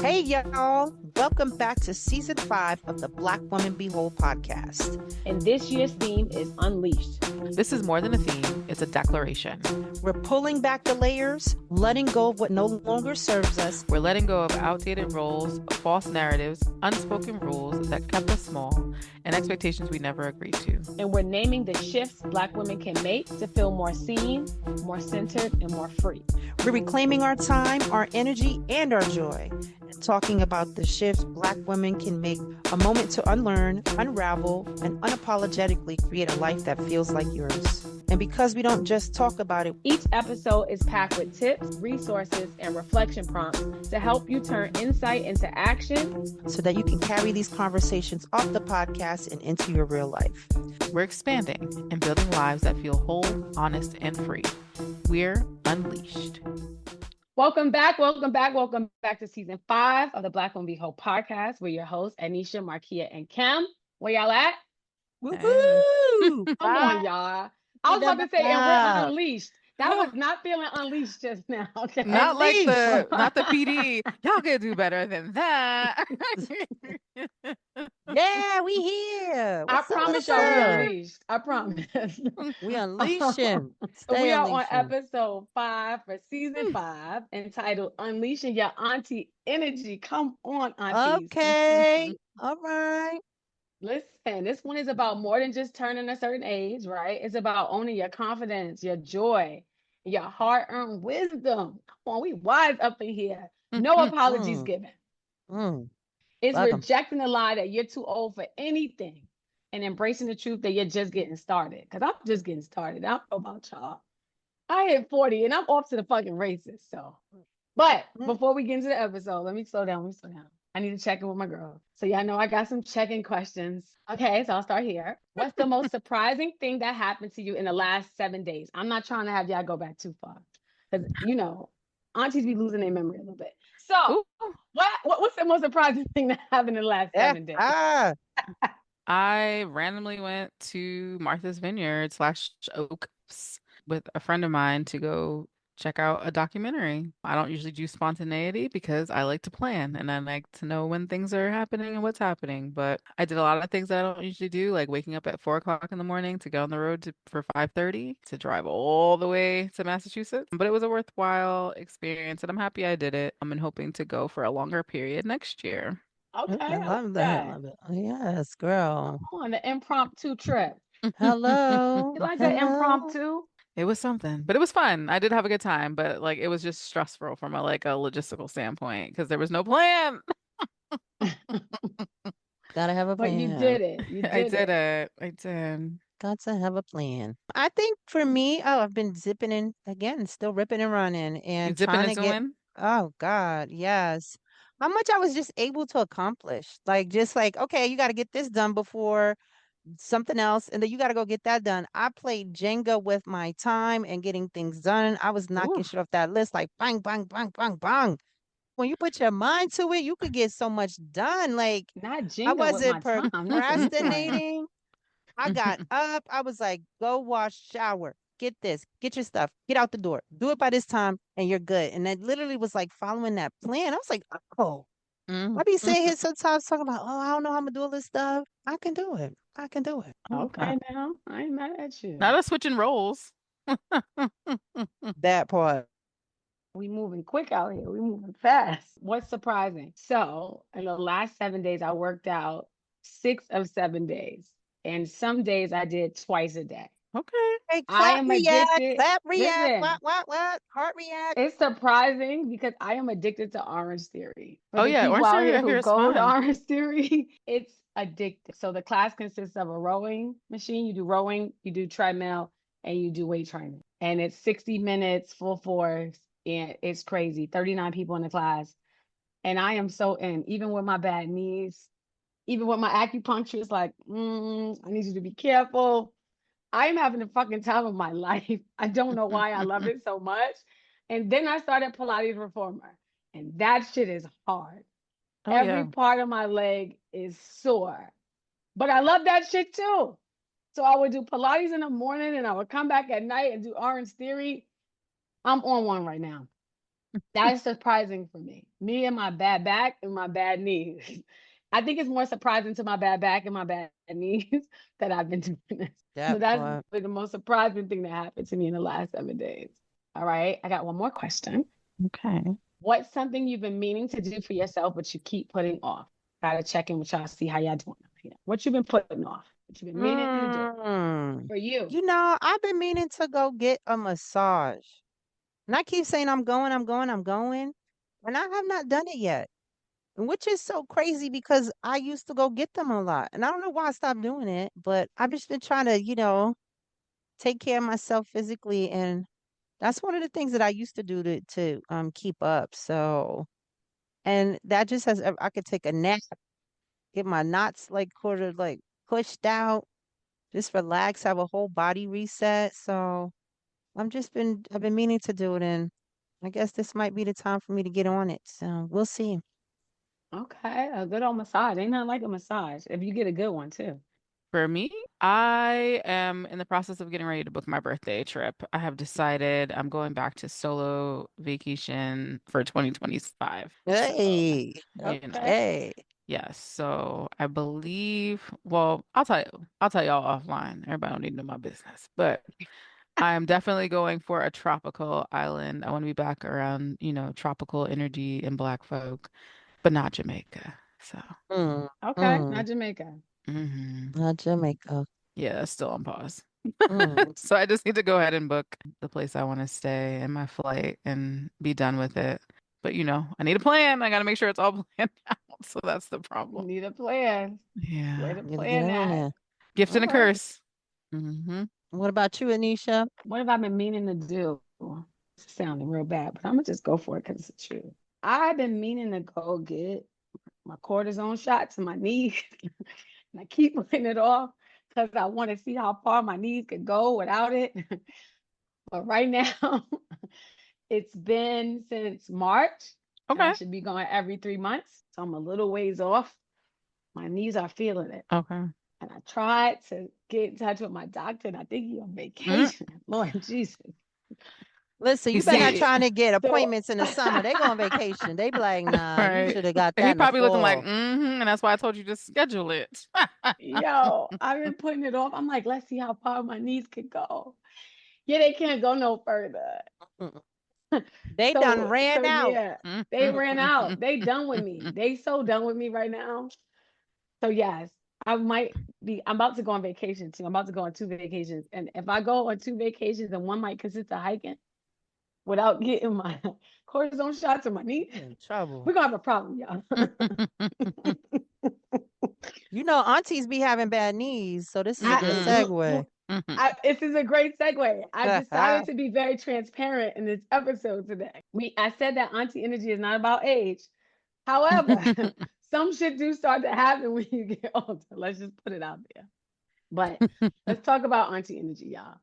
Hey, y'all. Welcome back to season 5 of the Black Woman Behold podcast. And this year's theme is Unleashed. This is more than a theme, it's a declaration. We're pulling back the layers, letting go of what no longer serves us. We're letting go of outdated roles, false narratives, unspoken rules that kept us small, and expectations we never agreed to. And we're naming the shifts Black women can make to feel more seen, more centered, and more free. We're reclaiming our time, our energy, and our joy. Talking about the shifts Black women can make, a moment to unlearn, unravel, and unapologetically create a life that feels like yours. And because we don't just talk about it, each episode is packed with tips, resources, and reflection prompts to help you turn insight into action so that you can carry these conversations off the podcast and into your real life. We're expanding and building lives that feel whole, honest, and free. We're Unleashed. Welcome back to season 5 of the Black Woman Behold podcast. We're your hosts, Anisha, Markia, and Kim. Where y'all at? Woohoo! Come on, y'all. I was about to say, and we're unleashed. That was not feeling unleashed just now. Okay? Not the PD. Y'all can do better than that. Yeah, we here. I promise y'all we unleashed. I promise. We unleashing. We are on episode 5 for season 5, entitled Unleashing Your Auntie Energy. Come on, aunties. Okay. All right. Listen, this one is about more than just turning a certain age, right? It's about owning your confidence, your joy, your hard-earned wisdom. Come on, we wise up in here. No apologies given. It's rejecting the lie that you're too old for anything and embracing the truth that you're just getting started. Because I'm just getting started. I don't know about y'all. I hit 40 and I'm off to the fucking races. So, but before we get into the episode, let me slow down. I need to check in with my girl. So y'all know I got some check-in questions. Okay, so I'll start here. What's the most surprising thing that happened to you in the last 7 days? I'm not trying to have y'all go back too far. Because, aunties be losing their memory a little bit. So what's the most surprising thing that happened in the last 7 days? I randomly went to Martha's Vineyard / Oaks with a friend of mine to go check out a documentary. I don't usually do spontaneity because I like to plan and I like to know when things are happening and what's happening. But I did a lot of things that I don't usually do, like waking up at 4 o'clock in the morning to get on the road for 5:30 to drive all the way to Massachusetts. But it was a worthwhile experience and I'm happy I did it. I'm hoping to go for a longer period next year. Okay. I love that. Love it. Yes, girl. On the impromptu trip. Hello. You like that impromptu? It was something, but it was fun. I did have a good time, but it was just stressful from a logistical standpoint because there was no plan. Gotta have a plan. But you did it. I did it. I did. Got to have a plan. I think for me, I've been zipping in again, still ripping and running and trying to get. Oh God, yes. How much I was just able to accomplish. Okay, you got to get this done before something else, and then you got to go get that done. I played Jenga with my time and getting things done. I was knocking shit off that list like bang, bang, bang, bang, bang. When you put your mind to it, you could get so much done. Like, not Jenga I wasn't with my time. procrastinating. I got up. I was like, go wash, shower, get this, get your stuff, get out the door, do it by this time, and you're good. And it literally was like following that plan. I was like, oh. I be sitting here sometimes talking about, I don't know how I'm gonna do all this stuff. I can do it. Okay, now I ain't mad at you. Not us switching roles. That part. We moving quick out here. We moving fast. What's surprising? So in the last 7 days, I worked out 6 of 7 days. And some days I did twice a day. Okay. Hey, I am addicted. Clap, react. Listen, What? Heart react. It's surprising because I am addicted to Orange Theory. For Orange Theory. Who go to Orange Theory, it's addictive. So the class consists of a rowing machine. You do rowing, you do treadmill, and you do weight training. And it's 60 minutes, full force, and it's crazy. 39 people in the class. And I am so in, even with my bad knees, even with my acupuncturist, like, I need you to be careful. I am having the fucking time of my life. I don't know why I love it so much. And then I started Pilates Reformer, and that shit is hard. Every part of my leg is sore, but I love that shit too. So I would do Pilates in the morning and I would come back at night and do Orange Theory. I'm on one right now. That is surprising for me. Me and my bad back and my bad knees. I think it's more surprising to my bad back and my bad knees that I've been doing this. That But that's part. been the most surprising thing that happened to me in the last 7 days. All right. I got one more question. Okay. What's something you've been meaning to do for yourself, but you keep putting off? Gotta check in with y'all, see how y'all doing. What you been putting off? What you been meaning to do Mm. for you? You know, I've been meaning to go get a massage. And I keep saying I'm going, I'm going, I'm going. And I have not done it yet. Which is so crazy because I used to go get them a lot. And I don't know why I stopped doing it, but I've just been trying to, take care of myself physically. And that's one of the things that I used to do to keep up. So, and that just has, I could take a nap, get my knots like quartered, like pushed out, just relax, have a whole body reset. So I've been meaning to do it. And I guess this might be the time for me to get on it. So we'll see. Okay, a good old massage. Ain't nothing like a massage if you get a good one too. For me, I am in the process of getting ready to book my birthday trip. I have decided I'm going back to solo vacation for 2025. So, Hey, you know, Okay. okay. yes. So I believe, well, I'll tell y'all offline. Everybody don't need to know my business. But I am definitely going for a tropical island. I want to be back around, tropical energy and black folk, but not Jamaica. So, Mm, Okay. mm, Not Jamaica. hmm not Jamaica. yeah, that's still on pause. Mm. So I just need to go ahead and book the place I want to stay and my flight and be done with it. But I need a plan. I got to make sure it's all planned out. So that's the You problem. need a plan. Way Yeah. to Gotta get plan on that. there. Gift All and a right. curse. Hmm What about you, Anisha? What have I been meaning to do? It's sounding real bad, but I'm gonna just go for it because it's true. I've been meaning to go get my cortisone shots in my knees, and I keep putting it off because I want to see how far my knees could go without it. But right now, it's been since March, and I Okay. should be going every 3 months. So I'm a little ways off. My knees are feeling it. Okay. And I tried to get in touch with my doctor, and I think he's on Mm. vacation. Lord Jesus. Listen, You you better not see, trying to get So, appointments in the summer. They go on vacation. They be like, nah, you right. should have got that He in the probably looking like, fall. and that's why I told you to schedule it. yo, I've been putting it off. I'm like, let's see how far my knees can go. Yeah, they can't go no further. Mm. They done So ran out. yeah, they ran out. They done with me. They so done with me right now. So yes, I might be. I'm about to go on vacation too. I'm about to go on 2 vacations, and if I go on 2 vacations, and one might consist of hiking without getting my cortisone shots in my knee, You in trouble. we're gonna have a problem, y'all. You know, aunties be having bad knees, so this is a I, good segue. well, this is a great segue. I decided to be very transparent in this episode today. I said that auntie energy is not about age. However, some shit do start to happen when you get older. Let's just put it out there. But let's talk about auntie energy, y'all.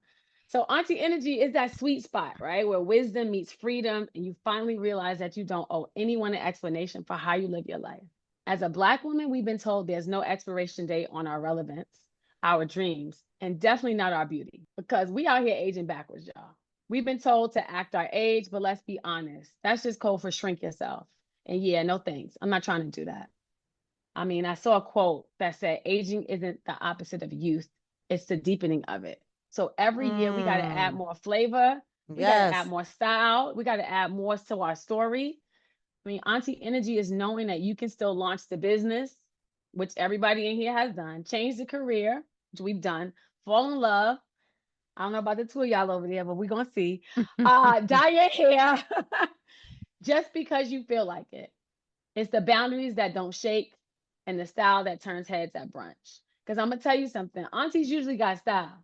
So, auntie energy is that sweet spot, right? Where wisdom meets freedom, and you finally realize that you don't owe anyone an explanation for how you live your life. As a Black woman, we've been told there's no expiration date on our relevance, our dreams, and definitely not our beauty, because we out here aging backwards, y'all. We've been told to act our age, but let's be honest. That's just code for shrink yourself. And yeah, no thanks. I'm not trying to do that. I mean, I saw a quote that said aging isn't the opposite of youth, it's the deepening of it. So every year we got to add Mm, more flavor, we got to add yes. more style, we got to add more to our story. I mean, Auntie Energy is knowing that you can still launch the business, which everybody in here has done, change the career, which we've done, fall in love. I don't know about the two of y'all over there, but we're going to see. Dye your hair just because you feel like it. It's the boundaries that don't shake and the style that turns heads at brunch. Because I'm going to tell you something, aunties usually got style.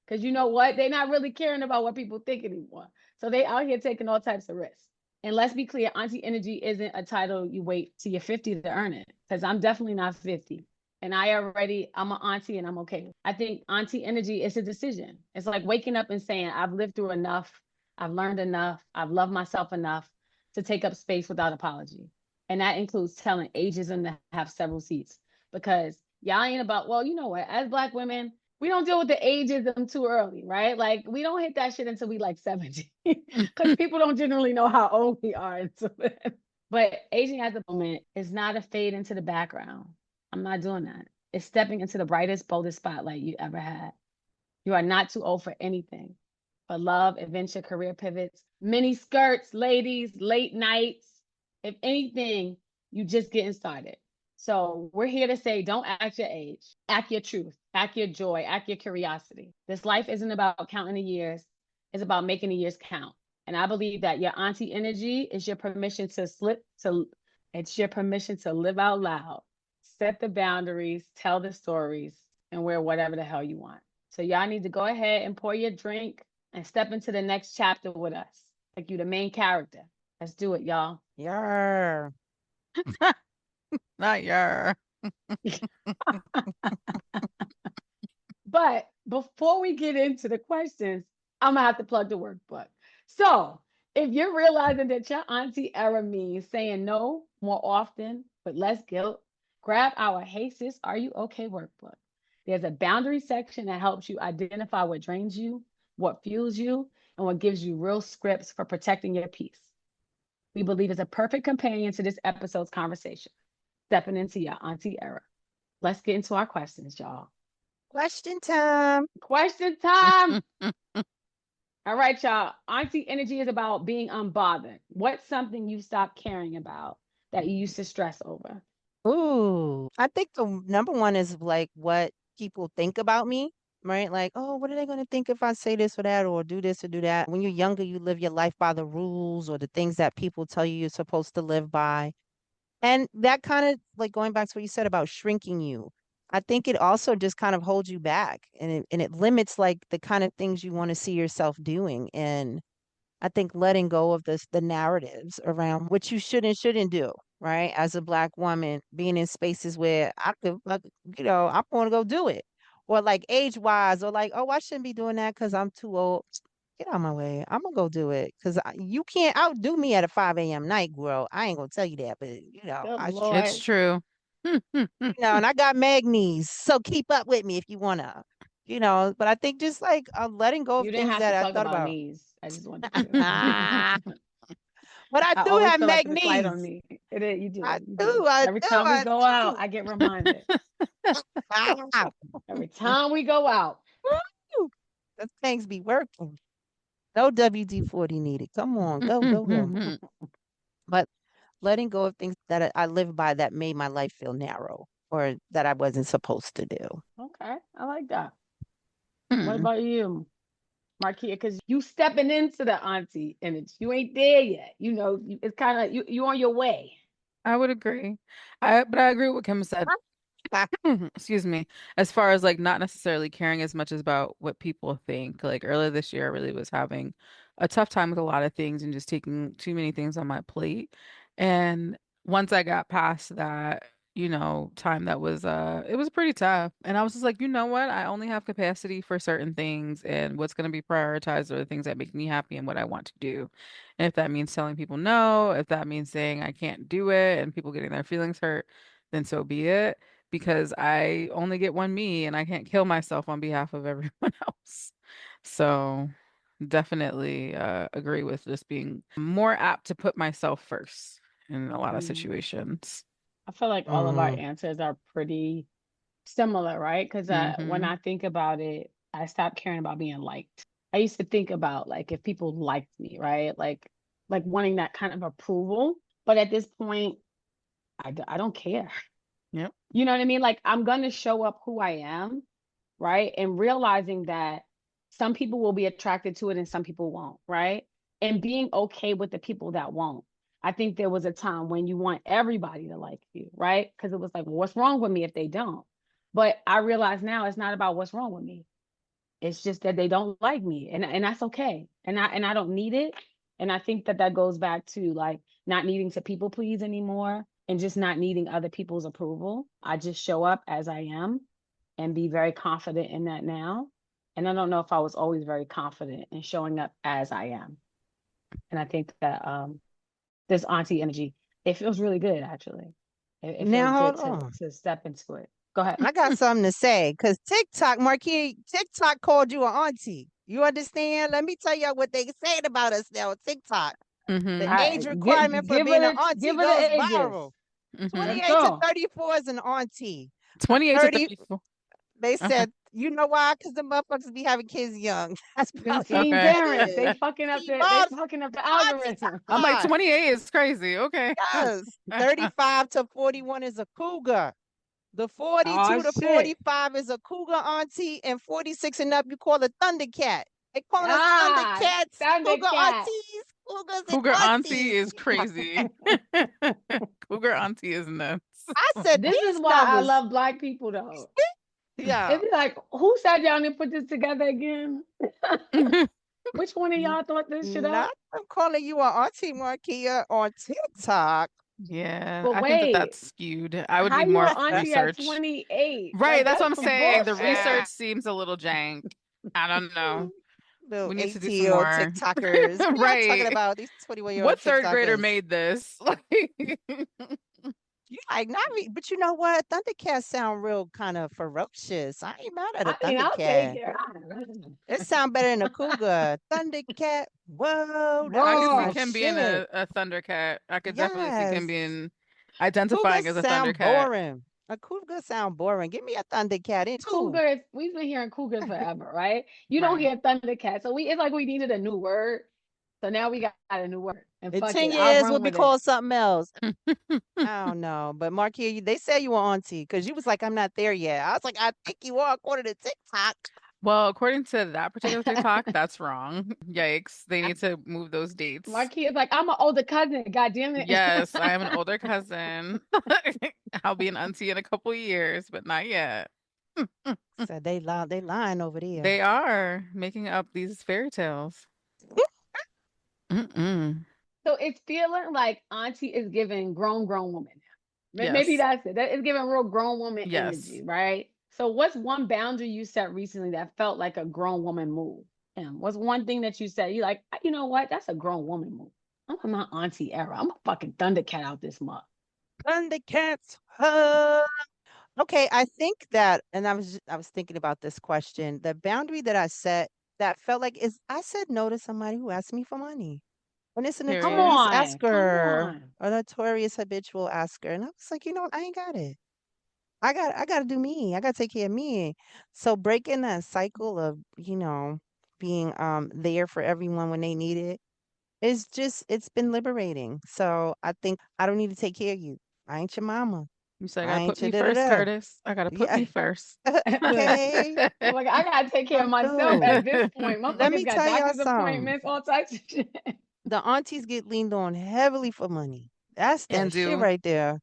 Because you know what? They're not really caring about what people think anymore. So they out here taking all types of risks. And let's be clear, auntie energy isn't a title you wait till you're 50 to earn it. Because I'm definitely not 50. And I'm an auntie and I'm okay. I think auntie energy is a decision. It's like waking up and saying, I've lived through enough. I've learned enough. I've loved myself enough to take up space without apology. And that includes telling ageism to have several seats. Because y'all ain't about, well, you know what? As Black women, we don't deal with the ageism too early, right? Like we don't hit that shit until we like 70. Because people don't generally know how old we are until then. But aging at the moment is not a fade into the background. I'm not doing that. It's stepping into the brightest, boldest spotlight you ever had. You are not too old for anything. For love, adventure, career pivots, mini skirts, ladies, late nights. If anything, you just getting started. So we're here to say don't act your age, act your truth, act your joy, act your curiosity. This life isn't about counting the years, it's about making the years count. And I believe that your auntie energy is your permission to it's your permission to live out loud, set the boundaries, tell the stories, and wear whatever the hell you want. So y'all need to go ahead and pour your drink and step into the next chapter with us. Like you the main character. Let's do it, y'all. Yar. Not your. But before we get into the questions, I'm gonna have to plug the workbook. So if you're realizing that your auntie era means saying no more often with less guilt, grab our Hey Sis, Are You Okay workbook. There's a boundary section that helps you identify what drains you, what fuels you, and what gives you real scripts for protecting your peace. We believe it's a perfect companion to this episode's conversation, stepping into your auntie era. Let's get into our questions, y'all. Question time. Question time. All right, y'all. Auntie energy is about being unbothered. What's something you stopped caring about that you used to stress over? Ooh, I think the number one is like what people think about me, right? Like, oh, what are they going to think if I say this or that or do this or do that? When you're younger, you live your life by the rules or the things that people tell you you're supposed to live by. And that kind of like going back to what you said about shrinking you. I think it also just kind of holds you back and it limits like the kind of things you want to see yourself doing. And I think letting go of the narratives around what you should and shouldn't do, right? As a black woman, being in spaces where I could, like, I want to go do it, or like age wise, or like, oh, I shouldn't be doing that because I'm too old. Get out of my way. I'm gonna go do it because you can't outdo me at a 5 a.m. night, girl. I ain't gonna tell you that, but Good I It's Lord. true. and I got mag knees, so keep up with me if you wanna, But I think just like letting go of You didn't things have to that I talk thought about about. knees. I just wanted you to. But I I do always have feel like mag it's a slight on knees. me. It is, you I do, you do. do, I Every do, time we I go out, do. I get reminded. Ah, Every time we go out. woo. The things be working. No WD-40 needed. Come on, go, go, go. But letting go of things that I live by that made my life feel narrow or that I wasn't supposed to do. Okay, I like that. What about you, Marquia? Because you stepping into the auntie and you ain't there yet. It's kind of you on your way. I would agree. But I agree with what Kim said. Excuse me. As far as like not necessarily caring as much as about what people think. Like earlier this year, I really was having a tough time with a lot of things and just taking too many things on my plate. And once I got past that, time that was it was pretty tough. And I was just like, you know what? I only have capacity for certain things and what's going to be prioritized are the things that make me happy and what I want to do. And if that means telling people no, if that means saying I can't do it and people getting their feelings hurt, then so be it because I only get one me and I can't kill myself on behalf of everyone else. So definitely agree with just being more apt to put myself first in a lot of Mm. situations. I feel like all of our Mm, answers are pretty similar, right? Because when Mm-hmm. I think about it, I stopped caring about being liked. I used to think about like if people liked me, right? Like wanting that kind of approval. But at this point, I don't care. Yep. You know what I mean? Like I'm gonna show up who I am, right? And realizing that some people will be attracted to it and some people won't, right? And being okay with the people that won't. I think there was a time when you want everybody to like you, right? Because it was like, well, what's wrong with me if they don't? But I realize now it's not about what's wrong with me. It's just that they don't like me, and that's okay. And I don't need it. And I think that that goes back to like not needing to people please anymore and just not needing other people's approval. I just show up as I am and be very confident in that now. And I don't know if I was always very confident in showing up as I am. And I think that this auntie energy, it feels really good actually. It feels now good hold on. to step into it. Go ahead. I got something to say because TikTok, Marquis, TikTok called you an auntie. You understand? Let me tell y'all what they saying about us now on TikTok. The Mm-hmm. age requirement for Give being an give auntie her the goes ages. viral. Mm-hmm. Let's 28 to go. 34 is an auntie. 28 to 30, 34. they Okay. said, you know why? Because the motherfuckers be having kids young. That's Them probably teen what Okay. it parents, is. they T-Bob's fucking up the auntie algorithm. I'm like, time. 28 is crazy. Okay. Yes. 35 to 41 is a cougar. The 42 Oh to shit. 45 is a cougar auntie, and 46 and up you call a thundercat. They call us Ah, thundercats, cougar Thundercat. aunties, cougars and Cougar auntie aunties. is crazy. Cougar auntie is nuts. I said This is these why I numbers. love black people though. Yeah. It'd be like, who sat down and put this together again? Which one of y'all thought this shit Not up? I'm calling you an auntie Markia on TikTok. Yeah, But I think that wait, that's skewed. I would how need you more an auntie at research. 28? Right, Like that's what that's I'm some saying. The bullshit. research seems a little jank. I don't know. Little We need to do some 80-year-old more. TikTokers. What are y'all talking Right. about? These 21-year-old What third grader TikTokers. made this? You like not me, but you know what? Thundercats sound real kind of ferocious. I ain't mad at a I mean, I'll take Thundercat. it. It sound better than a cougar. Thundercat. Whoa, I that's could see my Roar. Kim being shit. a Thundercat. I could definitely see Kim Yes. being Cougars identifying as a sound Thundercat. boring. A cougar sound boring. Give me a Thundercat in too. Cougars, we've been hearing cougars forever, right? You don't Right. hear Thundercat. So it's like we needed a new word. So now we got a new word. And In fuck 10 it. I'll years, we'll run be with it. called something else. I don't know. But Marquis, they say you were auntie because you was like, I'm not there yet. I was like, I think you are according to TikTok. Well, according to that particular TikTok, that's wrong. Yikes. They need to move those dates. Marquis is like, I'm an older cousin. God damn it. Yes, I am an older cousin. I'll be an auntie in a couple years, but not yet. Said they lying over there. They are making up these fairy tales. Mm-mm. So it's feeling like Auntie is giving grown woman. Maybe Yes. that's it. That is giving real grown woman Yes. energy, right? So what's one boundary you set recently that felt like a grown woman move? And what's one thing that you said you like? You know what? That's a grown woman move. I'm in my auntie era. I'm a fucking Thundercat out this month. Thundercats. Okay, I think that, and I was thinking about this question. The boundary that I set that felt like is I said no to somebody who asked me for money. And it's a Come Period. notorious on, come asker, on. a notorious habitual asker. And I was like, you know what? I ain't got it. I gotta do me. I gotta take care of me. So breaking that cycle of, being there for everyone when they need it is just it's been liberating. So I think I don't need to take care of you. I ain't your mama. You said I I gotta ain't put your me da da first, da. Curtis. I gotta put Yeah. me first. Look, Okay. I'm like, I gotta take care I of myself do. at this point. Let Motherfuckers me got tell y'all doctor's something. appointments, all types of shit. The aunties get leaned on heavily for money. That's And that shit do. right there.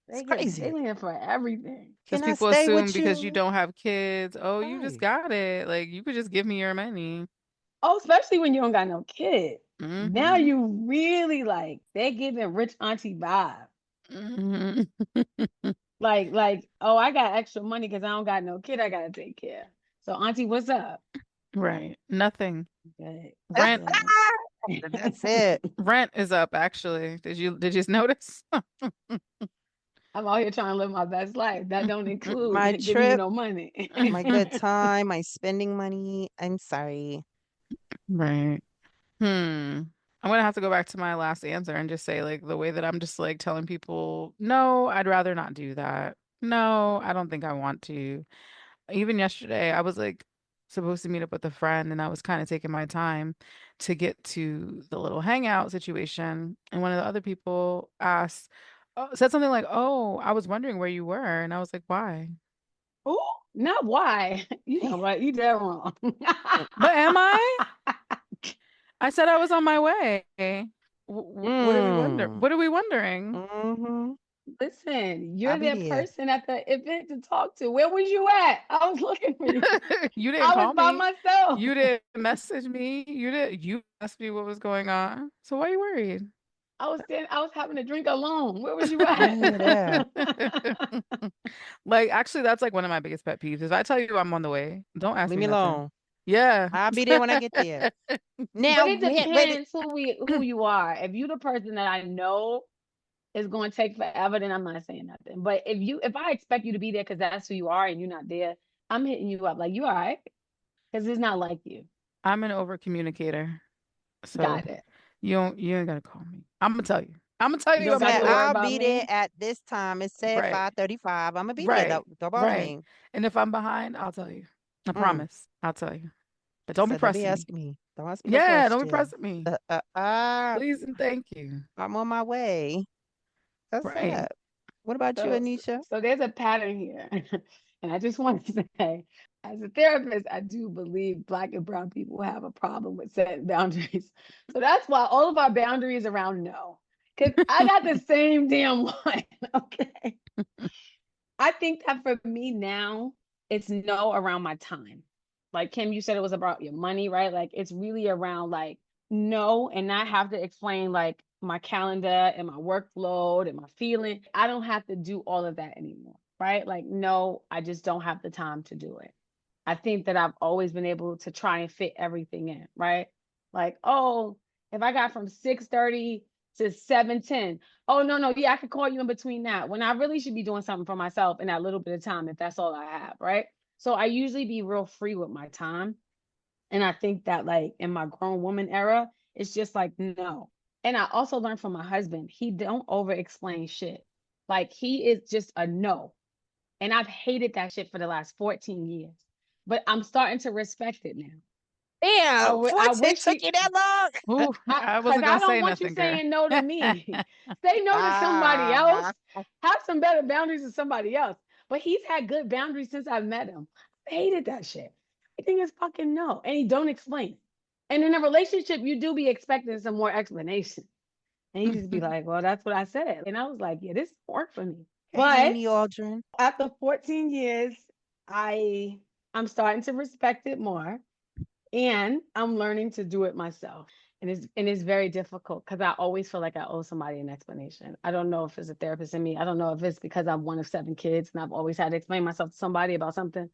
It's They crazy. in for everything. Because Can I people stay assume with because you you? don't have kids, oh, you just Right. got it. Like you could just give me your money. Oh, especially when you don't got no kid. Now Hmm. you really like they're giving rich auntie vibe. Hmm. Oh, I got extra money because I don't got no kid I gotta take care. So auntie, what's up? Right. Nothing. Good, Rent good. That's it. rent is up actually. Did you notice? I'm out here trying to live my best life. That don't include My giving you trip, no money. my good time, my spending money. I'm sorry. Right. Hmm. I'm gonna have to go back to my last answer and just say like the way that I'm just like telling people, no, I'd rather not do that. No, I don't think I want to. Even yesterday, I was like supposed to meet up with a friend and I was kind of taking my time to get to the little hangout situation. And one of the other people said something like, "Oh, I was wondering where you were." And I was like, "Why?" Ooh, not why. You know what? You dead wrong. But am I? I said I was on my way. What are we wonder? Mm. What are we wondering? Mm-hmm. Listen, I'll you're be that there. person at the event to talk to. Where was you at? I was looking for you. You didn't I was call by me. myself. You didn't message me. You asked me what was going on. So why are you worried? I was having a drink alone. Where was you I at? hear that. Like, actually, that's like one of my biggest pet peeves. If I tell you I'm on the way, don't ask Leave me me nothing. alone. Yeah. I'll be there when I get there. But Now, it wait, depends who you are. If you the person that I know it's going to take forever, then I'm not saying nothing. But if I expect you to be there because that's who you are and you're not there, I'm hitting you up like, you all right? Because it's not like you. I'm an over communicator. So Got it. you ain't gotta call me. I'm gonna tell you. I'm gonna tell You you don't I'm gonna got Said to do it. worry I'll about be there me. at this time. It said Right. 5:35. I'm gonna be there. Right. Don't bother Right. me. And if I'm behind, I'll tell you. I Mm. promise. I'll tell you. But don't be So don't be pressing me. asking me. Don't ask me no Yeah, don't be question. pressing me. Uh, uh, uh, Please and thank you. I'm on my way. That's Right. that. What about you, So, Anisha? so there's a pattern here. And I just want to say, as a therapist, I do believe Black and brown people have a problem with setting boundaries. So that's why all of our boundaries around no. Because I got the same damn one. Okay. I think that for me now, it's no around my time. Like Kim, you said it was about your money, right? Like it's really around like no, and not have to explain like my calendar and my workload and my feeling. I don't have to do all of that anymore, right? Like, no, I just don't have the time to do it. I think that I've always been able to try and fit everything in, right? Like, oh, if I got from 6:30 to 7:10, oh no, no, yeah, I could call you in between that when I really should be doing something for myself in that little bit of time if that's all I have, right? So I usually be real free with my time. And I think that like in my grown woman era, it's just like no. And I also learned from my husband, he don't over explain shit. Like he is just a no. And I've hated that shit for the last 14 years. But I'm starting to respect it now. Damn, I 14 wish took he you that long? Ooh, I because wasn't I gonna don't say want you nothing, girl. saying no to me. Say no to somebody else. Ah, Have some better boundaries with somebody else. But he's had good boundaries since I've met him. I hated that shit. I think it's fucking no. And he don't explain it. And in a relationship, you do be expecting some more explanation. And he just be like, well, that's what I said. And I was like, yeah, this worked for me. hey, But Nene Aldrin. after 14 years, I'm starting to respect it more and I'm learning to do it myself. And it's very difficult because I always feel like I owe somebody an explanation. I don't know if it's a therapist in me. I don't know if it's because I'm one of 7 kids and I've always had to explain myself to somebody about something,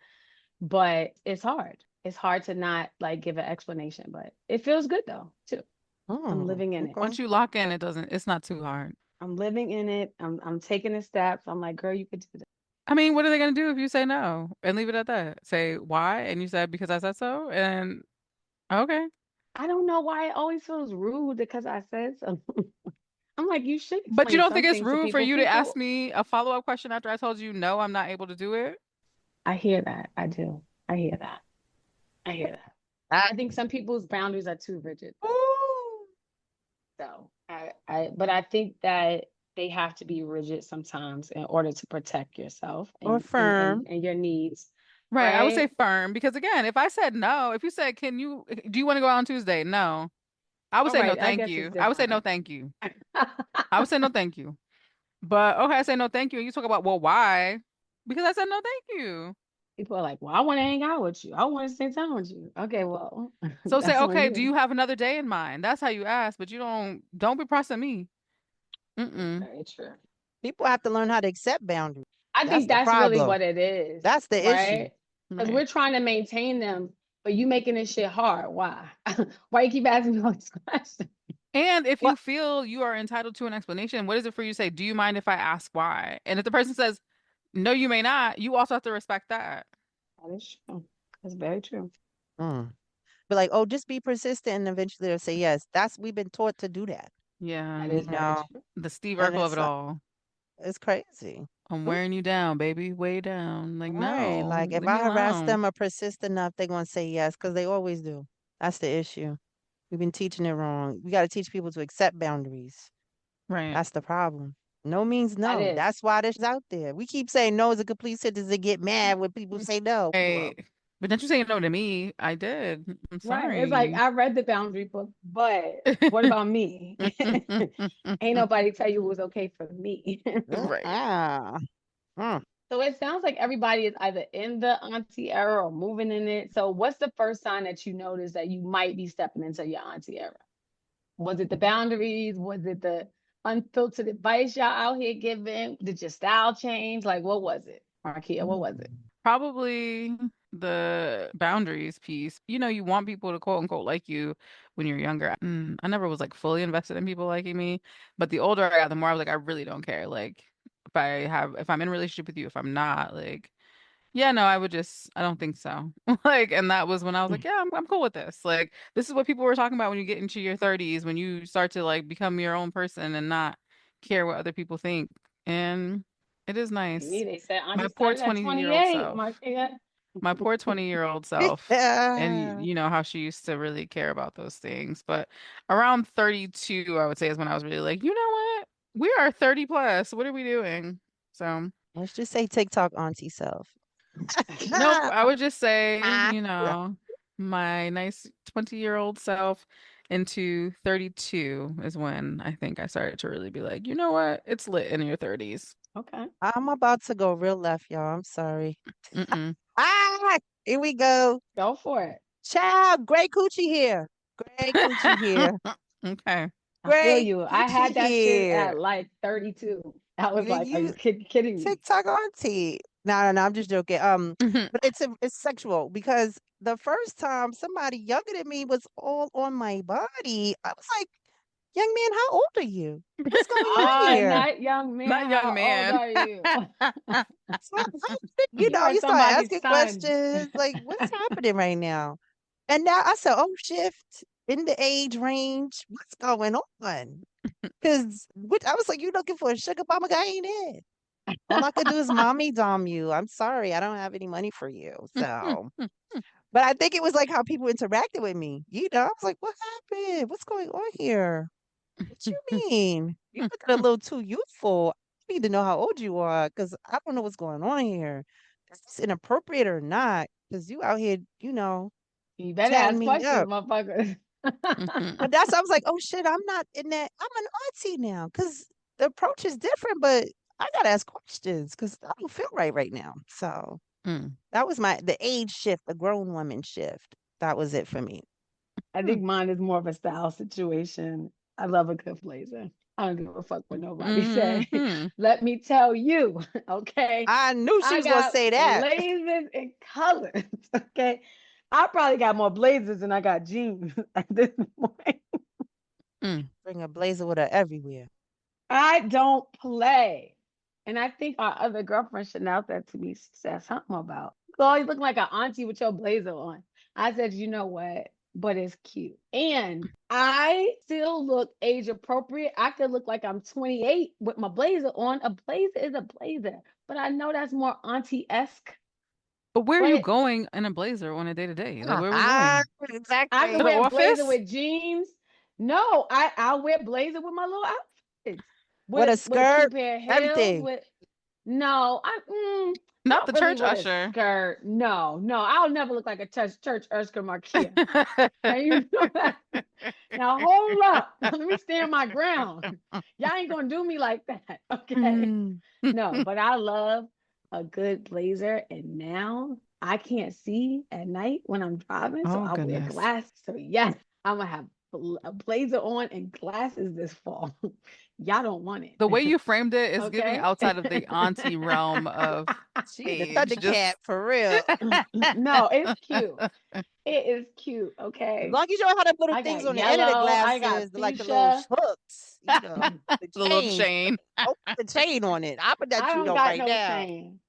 but it's hard. It's hard to not like give an explanation, but it feels good though, too. I'm living in it. Once Okay. you lock in, it's not too hard. I'm living in it. I'm taking the steps. I'm like, girl, you could do that. I mean, what are they gonna do if you say no and leave it at that? Say why? And you said because I said so? And okay. I don't know why it always feels rude because I said so. I'm like, you should But you explain don't think some it's things to rude for people. you to ask People, me a follow-up question after I told you no, I'm not able to do it? I hear that. I do. I hear that. I hear that. Ah, I think some people's boundaries are too rigid. ooh. So but I think that they have to be rigid sometimes in order to protect yourself Or and firm. your needs, Right. I would say right? firm because again, if I said no, if you said, do you want to go out on Tuesday? No. I would All say no, right, I thank guess it's you. I would say no, different. thank you. I would say no, thank you. But okay, I say no, thank you. And you talk about, well, why? Because I said no, thank you. People are like, well, I want to hang out with you. I want to spend time with you. Okay, well, So say, that's on okay, do you. you have another day in mind? That's how you ask, but you don't be pressing me. Mm-mm. Very true. People have to learn how to accept boundaries. I That's think the that's really problem. what it is, That's the issue. right? Because Right. we're trying to maintain them, but you making this shit hard. Why? Why you keep asking me all these questions? And if you What? feel you are entitled to an explanation, what is it for you to say, do you mind if I ask why? And if the person says, no, you may not, you also have to respect that. That is true. That's very true. Mm. Be like, oh, just be persistent, and eventually they'll say yes. That's we've been taught to do that. Yeah, That You is very know, true. the Steve and Urkel of it all. it's crazy. I'm Oop, wearing you down, baby, way down. Like, right. no, Like if leave me I harass alone. them or persist enough, they're gonna say yes because they always do. That's the issue. We've been teaching it wrong. We got to teach people to accept boundaries. Right. That's the problem. No means That no. is. That's why this is out there. We keep saying no is a complete sentence and get mad when people say no. Right. But don't you say no to me? I did. I'm Right. It's like sorry. I read the boundary book, but what about me? Ain't nobody tell you it was okay for me. Right. Ah. Mm. So it sounds like everybody is either in the auntie era or moving in it. So what's the first sign that you notice that you might be stepping into your auntie era? Was it the boundaries? Was it the unfiltered advice y'all out here giving? Did your style change? Like what was it? Markia, what was it? Probably the boundaries piece. You know, you want people to quote unquote like you, when you're younger. I never was like fully invested in people liking me, but the older I got, the more I was like, I really don't care. Like if I'm in a relationship with you, if I'm not, like, yeah, no, I don't think so. Like, and that was when I was like, yeah, I'm cool with this. Like, this is what people were talking about when you get into your 30s, when you start to like become your own person and not care what other people think. And it is nice. Me, they said My Auntie poor started at 20-year-old 28. self. Marcia. My poor 20-year-old self. And Yeah. you know how she used to really care about those things. But around 32, I would say is when I was really like, you know what? We are 30 plus. What are we doing? So, Let's just say TikTok auntie self. nope, Ah, I would just say, ah. my nice 20-year-old self into 32 is when I think I started to really be like, you know what? It's lit in your 30s. Okay, I'm about to go real left, y'all. I'm sorry. Mm-mm. Ah, here we go. go for it. Child, gray coochie here. Gray coochie here. Okay. I feel Gray you. I coochie had that shit here. at like 32. I was like, are You you kidding me? TikTok auntie. No, no, no, I'm just joking. But it's sexual because the first time somebody younger than me was all on my body, I was like, young man, how old are you? What's going on Ah, here? not young Not man. young How old man. are you? So, you You know, are you start somebody's asking son. questions like, what's happening right now? And now I said, oh, shift in the age range. What's going on? Because I was like, you looking for a sugar mama guy? Ain't it? All I could do is mommy dom you. I'm sorry, I don't have any money for you. So, but I think it was like how people interacted with me. You know, I was like, what happened? What's going on here? What you mean? You looking a little too youthful. I need to know how old you are because I don't know what's going on here. Is this inappropriate or not? Because you out here, You better chatting ask me questions, up. motherfucker. But that's I was like, oh shit, I'm not in that. I'm an auntie now because the approach is different. But I gotta ask questions because I don't feel right now. So that was the age shift, the grown woman shift. That was it for me. I think mine is more of a style situation. I love a good blazer. I don't give a fuck what nobody say. Mhm. Let me tell you, okay? I knew she I was gonna got say that. blazers and colors, okay? I probably got more blazers than I got jeans at this point. Mm. Bring a blazer with her everywhere. I don't play. And I think our other girlfriend should out that to me said something about. You always look like an auntie with your blazer on. I said, you know what? But it's cute. And I still look age appropriate. I could look like I'm 28 with my blazer on. A blazer is a blazer. But I know that's more auntie-esque. But where are you But going in a blazer on a day to day? Like, where are we Ah, going? I can To exactly. the wear a blazer office? with jeans. No, I'll wear blazer with my little outfits. With a With a skirt, two pair of heels, everything. with no, Not not the really church with a usher. skirt. No, no, I'll never look like a church Erskine Markia. Now you know that. Now hold up. Let me stand my ground. Y'all ain't gonna do me like that. Okay. Mm. No, but I love a good blazer. And now I can't see at night when I'm driving. So Oh I wear goodness. glasses. So yes, I'm gonna have a blazer on and glasses this fall. Y'all don't want The way it. you framed it is giving Okay. outside of the auntie realm of She the age. Thundercat Just for real. No, it's cute. It is cute. As Okay. long as you don't have them little I things got on the end of the yellow. I got glasses, like the little fuchsia. hooks, the the little chain. chain. Don't put the chain on it. I put that I you don't know got right no now. chain.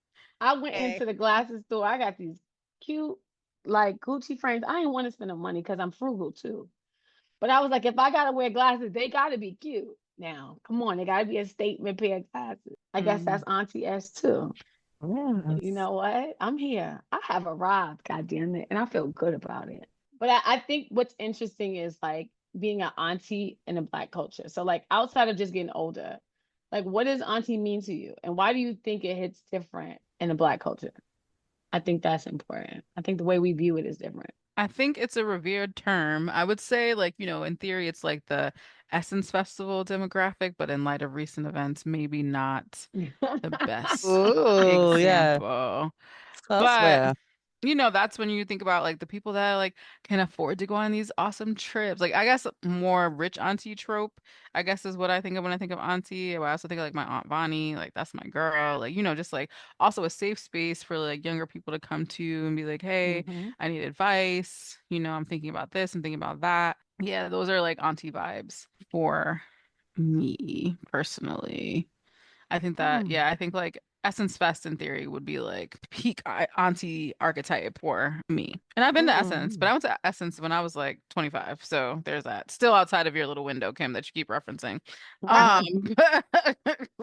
I went Okay. into the glasses store. I got these cute, like Gucci frames. I didn't want to spend the money because I'm frugal too. But I was like, if I gotta wear glasses, they gotta be cute. Now, come on, they gotta be a statement pair of glasses. I guess Mm. that's Auntie S too. You Yes. know what? I'm here. I have arrived, God damn it, and I feel good about it. But I think what's interesting is like being an auntie in a black culture. So like outside of just getting older, like what does auntie mean to you, and why do you think it hits different in the black culture? I think that's important. I think the way we view it is different. I think it's a revered term. I would say, like, in theory, it's like the Essence Festival demographic, but in light of recent events, maybe not the best Ooh, yeah. example. But Elsewhere. that's when you think about like the people that like can afford to go on these awesome trips. Like I guess more rich auntie trope, I guess is what I think of when I think of auntie. I also think of like my Aunt Bonnie, like that's my girl. Like, just like also a safe space for like younger people to come to and be like, hey, Hmm. I need advice. I'm thinking about this, I'm thinking about that. Yeah, those are like auntie vibes for me personally. I think that, Mm. yeah, I think like Essence Fest in theory would be like peak auntie archetype for me. And I've been to Essence, but Mm. I went to Essence when I was like 25. So there's that. Still outside of your little window, Kim, that you keep referencing. Um,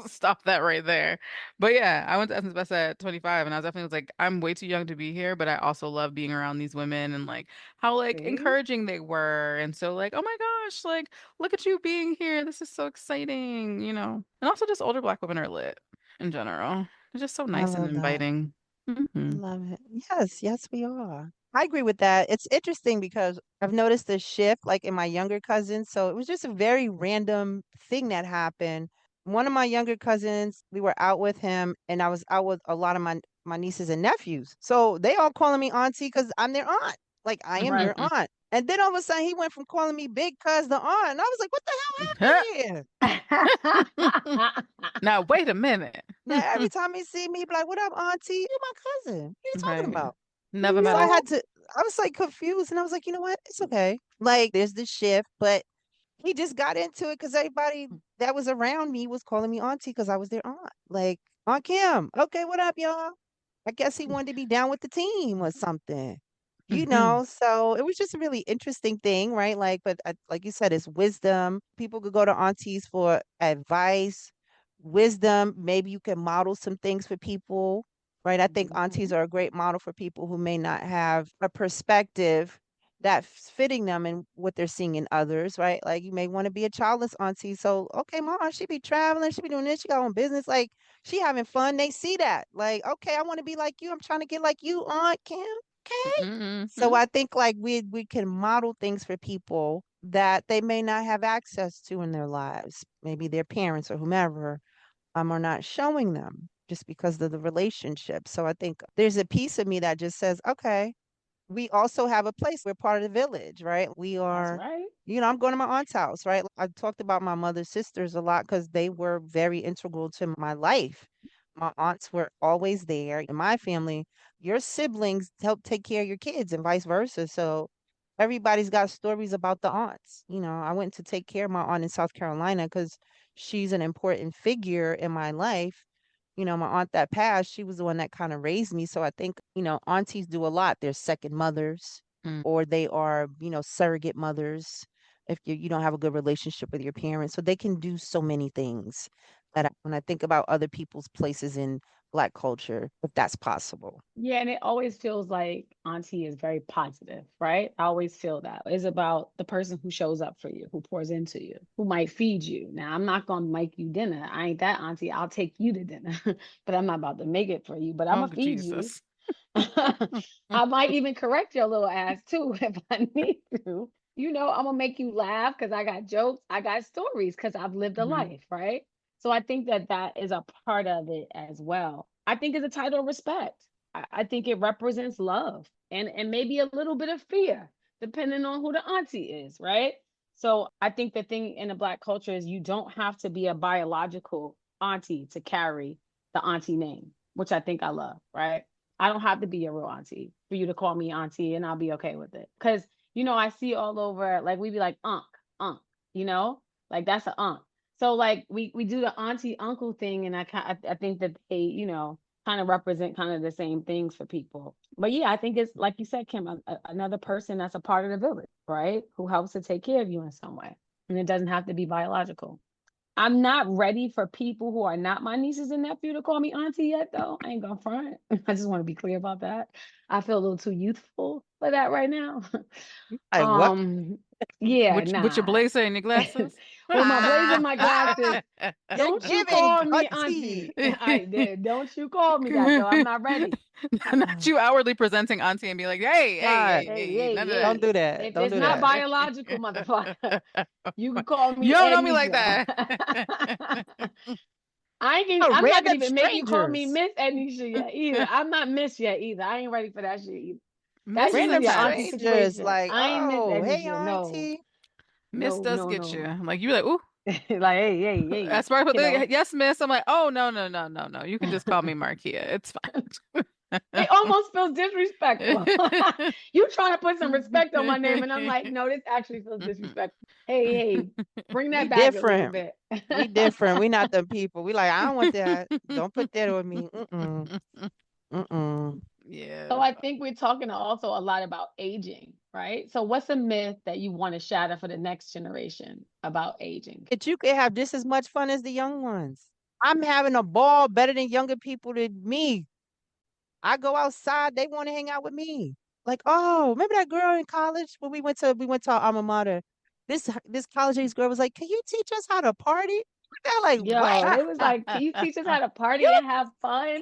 stop that right there. But yeah, I went to Essence Fest at 25 and I was definitely was like, I'm way too young to be here, but I also love being around these women and like how like See? encouraging they were. And so like, oh my gosh, like look at you being here. This is so exciting, you know. And also just older Black women are lit in general. They're just so I nice and love that. inviting. I Hmm. love it. Yes, yes, we are. I agree with that. It's interesting because I've noticed a shift like in my younger cousins. So it was just a very random thing that happened. One of my younger cousins, we were out with him and I was out with a lot of my nieces and nephews. So they all calling me auntie because I'm their aunt. Like I am Right. your aunt. And then all of a sudden he went from calling me big cuz the aunt. And I was like, what the hell happened here? Now wait a minute. Now every time he see me, he be like, "What up, auntie? You my cousin. What are you talking Right. about?" Never So met I her. No. had to. I was like confused, and I was like, "You know what? It's okay. Like, there's this shift, but he just got into it because everybody that was around me was calling me auntie because I was their aunt. Like, Aunt Kim. Okay, what up, y'all? I guess he wanted to be down with the team or something. So it was just a really interesting thing, right? Like, but like you said, it's wisdom. People could go to aunties for advice, wisdom. Maybe you can model some things for people, right? I think aunties Mhm. are a great model for people who may not have a perspective that's fitting them and what they're seeing in others, right? Like you may want to be a childless auntie. So, okay, my aunt, she be traveling, she be doing this, she got her own business, like she having fun. They see that. Like, okay, I want to be like you. I'm trying to get like you, Aunt Kim. Okay. So Hmm. I think like we can model things for people that they may not have access to in their lives. Maybe their parents or whomever are not showing them just because of the relationship. So I think there's a piece of me that just says, okay, we also have a place. We're part of the village, right? We That's are, right. I'm going to my aunt's house, right? I talked about my mother's sisters a lot because they were very integral to my life. My aunts were always there. In my family, your siblings help take care of your kids and vice versa. So everybody's got stories about the aunts. I went to take care of my aunt in South Carolina because she's an important figure in my life. My aunt that passed, she was the one that kind of raised me. So I think, aunties do a lot. They're second mothers or they are, surrogate mothers if you don't have a good relationship with your parents. So they can do so many things that when I think about other people's places in Black culture, if that's possible. Yeah, and it always feels like auntie is very positive, right? I always feel that. It's about the person who shows up for you, who pours into you, who might feed you. Now, I'm not going to make you dinner. I ain't that auntie. I'll take you to dinner, but I'm not about to make it for you, but I'm Oh, going to feed you. Jesus. I might even correct your little ass too if I need to. I'm gonna make you laugh because I got jokes, I got stories because I've lived a Hmm. life, right? So I think that that is a part of it as well. I think it's a title of respect. I think it represents love and maybe a little bit of fear, depending on who the auntie is, right? So I think the thing in the Black culture is you don't have to be a biological auntie to carry the auntie name, which I think I love, right? I don't have to be a real auntie for you to call me auntie and I'll be okay with it. Cause I see all over like we be like unc, you know, like that's an unc. So like we do the auntie uncle thing, and I think that they kind of represent kind of the same things for people. But yeah, I think it's like you said, Kim, another person that's a part of the village, right? Who helps to take care of you in some way, and it doesn't have to be biological. I'm not ready for people who are not my nieces and nephew to call me auntie yet, though. I ain't gonna front. I just want to be clear about that. I feel a little too youthful for that right now. Like what? um, yeah, With your nah. blazer and your glasses. With my blazer and my glasses, You're don't you giving call me auntie. auntie. I did. Don't you call me that though. I'm not ready. Not you outwardly presenting auntie and be like, hey, hey, God, hey, Hey, hey, hey, none of don't hey. do that. If Don't it's do not that. biological, motherfucker, you can call You me don't know me like Ednisha. that. I'm not gonna Random even make you call me strangers. Miss Ednisha yet either. I'm not Miss yet either. I ain't ready for that shit either. That Miss should is a just Random be an auntie pass. strangers. situation. Like, I ain't Miss oh, hey, Ednisha. No, auntie. Miss no, does no, get you. no. Like you be like, ooh, Like, hey, hey, hey, as far as kiddo. yes, miss. I'm like, oh no, no, no, no, no. You can just call me Markia. It's fine. It almost feels disrespectful. You trying to put some respect on my name, and I'm like, no, this actually feels disrespectful. Hey, hey, bring We that back a little different. bit. We different. We not them people. We like, I don't want that. Don't put that on me. Mm-mm. Mm-mm. So Yeah. I think we're talking also a lot about aging, right? So what's a myth that you want to shatter for the next generation about aging? That you could have just as much fun as the young ones. I'm having a ball better than younger people than me. I go outside, they want to hang out with me. Like, oh, remember that girl in college when we went to our alma mater. This college age girl was like, "Can you teach us how to party?" They're like, Yo, "What? they was like, can you teach us how to You party and have fun? you're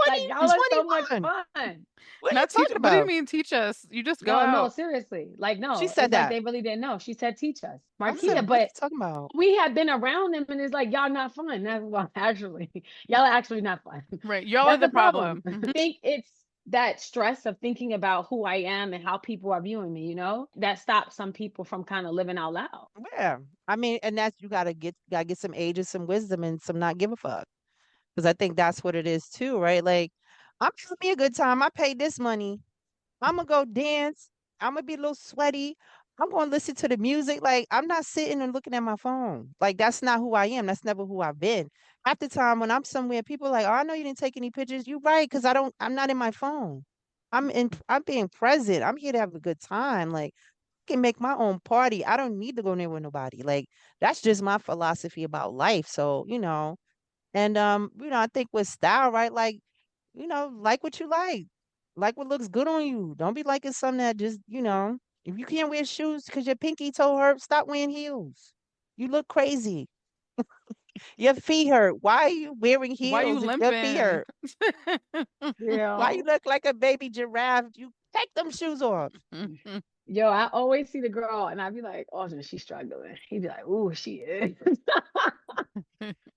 Like 20 y'all and are so much 21. fun. What are you Not teach. talking What do you about?" mean teach us? You just go No, no, out. seriously. Like, She no, said it's like that. they really didn't know. She said, teach us. I said, Marquita, "What are you but talking about?" we had been around them and it's like, y'all not fun. That's why actually, y'all are actually not fun. Right. Y'all are That's the the problem. problem. I think it's that stress of thinking about who I am and how people are viewing me, that stops some people from kind of living out loud. Yeah. I mean, and that's you gotta get some age and some wisdom and some not give a fuck. Because I think that's what it is too, right? Like, I'm having me a good time. I paid this money. I'm gonna go dance. I'm gonna be a little sweaty. I'm gonna listen to the music. Like, I'm not sitting and looking at my phone. Like, that's not who I am. That's never who I've been. Half the time when I'm somewhere, people are like, "Oh, I know you didn't take any pictures." You're right, because I'm not in my phone. I'm being present. I'm here to have a good time. Like, I can make my own party. I don't need to go near with nobody. Like, that's just my philosophy about life. So, and I think with style, right? Like what you like what looks good on you. Don't be liking something that just, if you can't wear shoes because your pinky toe hurt, stop wearing heels. You look crazy. Your feet hurt. Why are you wearing Why you heels if your feet limping? hurt? Why you Yeah. look like a baby giraffe? You take them shoes off. Yo, I always see the girl and I'd be like, oh, she's struggling. He'd be like, ooh, she is.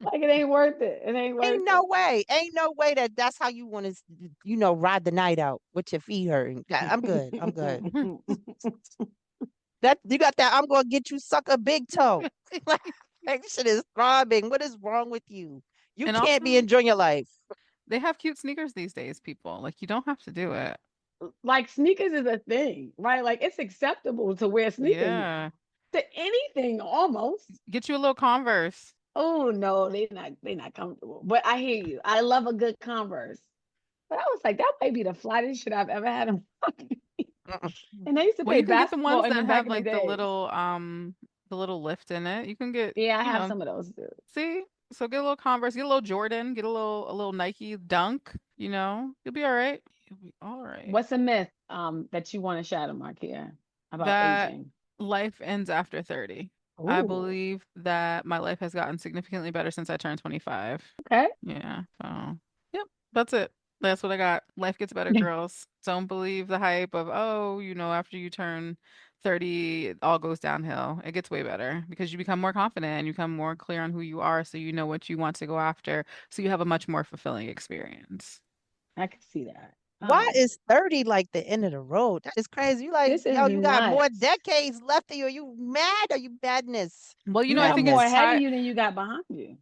Like, it ain't worth it. It ain't worth Ain't no it. way. Ain't no way that that's how you want to, ride the night out with your feet hurting. I'm good. I'm good. That you got that. I'm gonna get you suck a big toe. Like shit is throbbing. What is wrong with you? You And can't be also, enjoying your life. they have cute sneakers these days, people. Like, you don't have to do it. Like, sneakers is a thing, right? Like, it's acceptable to wear sneakers Yeah. now. To anything almost. Get you a little Converse. Oh no, they not comfortable. But I hear you. I love a good Converse. But I was like, that might be the flattest shit I've ever had in my life. Mm-mm. And I used to Well, play you can get the basketball ones in that them back have in the like days. the little lift in it. You can get, Yeah, I you have know, some of those too. see? So get a little Converse, get a little Jordan, get a little Nike Dunk, You'll be all right. You'll be all right. What's a myth that you want to shatter, Markia, about That aging? life ends after 30. I Ooh, believe that my life has gotten significantly better since I turned 25. okay. Yeah. So, yep, that's it. That's what I got. Life gets better, girls. Don't believe the hype of, oh, after you turn 30, it all goes downhill. It gets way better because you become more confident and you become more clear on who you are, so you know what you want to go after. So you have a much more fulfilling experience. I can see that. Why is 30 like the end of the road? That is crazy. You like, This is yo, you got more nuts. decades left of you. Are you mad? Are you madness? Well, You I got think more it's Madness. ahead of tied. you than you got behind you.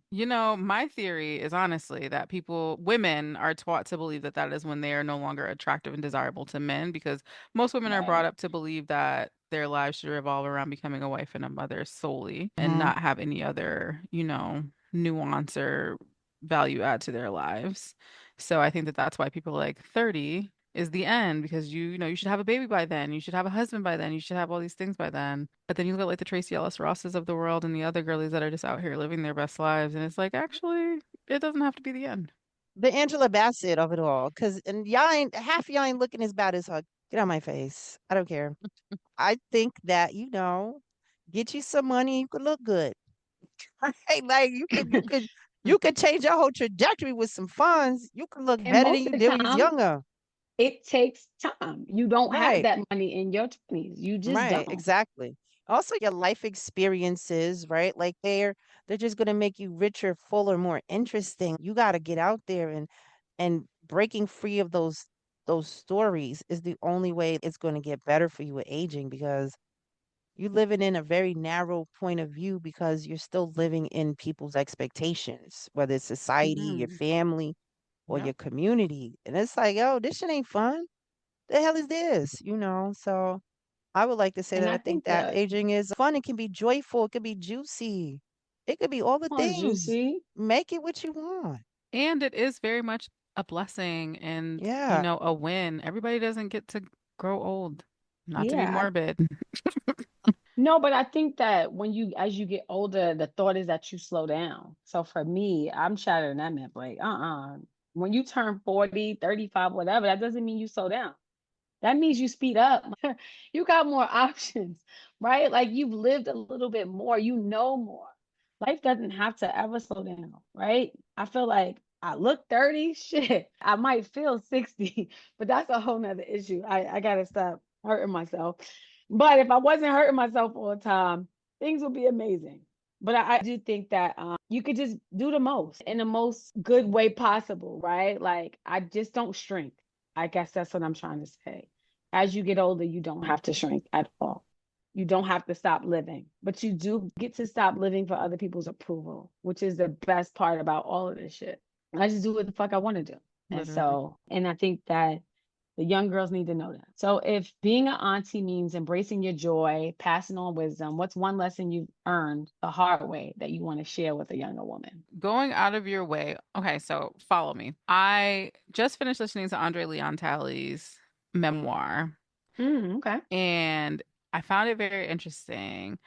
My theory is honestly that women are taught to believe that that is when they are no longer attractive and desirable to men because most women are brought Right. up to believe that their lives should revolve around becoming a wife and a mother solely and Mhm. not have any other, nuance or value add to their lives. So I think that that's why people are like 30 is the end because you should have a baby by then, you should have a husband by then, you should have all these things by then. But then you look at like the Tracy Ellis Rosses of the world and the other girlies that are just out here living their best lives, and it's like actually it doesn't have to be the end. The Angela Bassett of it all. And y'all ain't, half y'all ain't looking as bad as her. Get out my face. I don't care. I think that, get you some money, you could look good. Right? Like you could change your whole trajectory with some funds. You could look And better than most you of did the when you was time, younger. it takes time. You don't have Right. that money in your 20s. You just Right, don't. exactly. Also your life experiences, right? Like they're just gonna make you richer, fuller, more interesting. You gotta get out there and breaking free of those stories is the only way it's gonna get better for you with aging because you living in a very narrow point of view because you're still living in people's expectations, whether it's society, your Mhm. family. or Yeah. your community. And it's like, oh, this shit ain't fun. The hell is this? So I would like to say And that I I think think that that aging is fun. It can be joyful. It can be juicy. It could be all the on things. Juicy. Make it what you want. And it is very much a blessing and, Yeah. a win. Everybody doesn't get to grow old. Not to be Yeah. morbid. No, but I think that as you get older, the thought is that you slow down. So for me, I'm shattering that myth. Like, when you turn 40, 35, whatever, that doesn't mean you slow down. That means you speed up. You got more options, right? Like you've lived a little bit more, you know more. Life doesn't have to ever slow down, right? I feel like I look 30, shit. I might feel 60, but that's a whole nother issue. I gotta stop hurting myself. But if I wasn't hurting myself all the time, things would be amazing. But I do think that you could just do the most in the most good way possible, right? Like I just don't shrink. I guess that's what I'm trying to say. As you get older, you don't have to shrink at all. You don't have to stop living, but you do get to stop living for other people's approval, which is the best part about all of this shit. I just do what the fuck I want to do. Literally. And I think that the young girls need to know that. So if being an auntie means embracing your joy, passing on wisdom, what's one lesson you've earned the hard way that you want to share with a younger woman? Going out of your way. Okay, so follow me. I just finished listening to Andre Leon Talley's memoir, Okay. and I found it very interesting.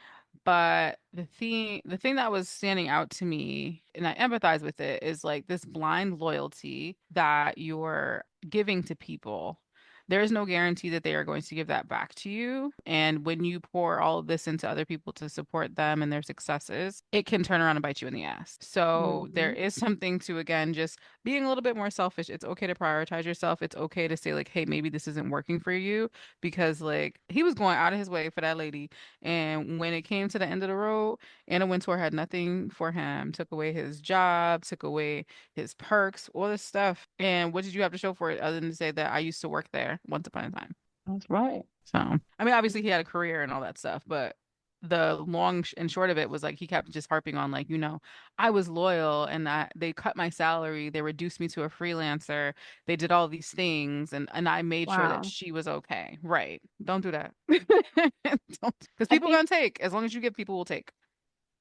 But the thing that was standing out to me, and I empathize with it, is like this blind loyalty that you're giving to people. There is no guarantee that they are going to give that back to you. And when you pour all of this into other people to support them and their successes, it can turn around and bite you in the ass. So there Hmm. is something to, again, just being a little bit more selfish. It's okay to prioritize yourself. It's okay to say, like, hey, maybe this isn't working for you, because, like, he was going out of his way for that lady. And when it came to the end of the road, Anna Wintour had nothing for him, took away his job, took away his perks, all this stuff. And what did you have to show for it other than to say that I used to work there once upon a time? That's right. So, I mean, obviously he had a career and all that stuff, but the and short of it was like he kept just harping on, like, I was loyal and that they cut my salary, they reduced me to a freelancer, they did all these things, and I made sure that Wow. she was okay. Right. Don't do that. Don't, because I people think gonna take. As long as you give, people will take.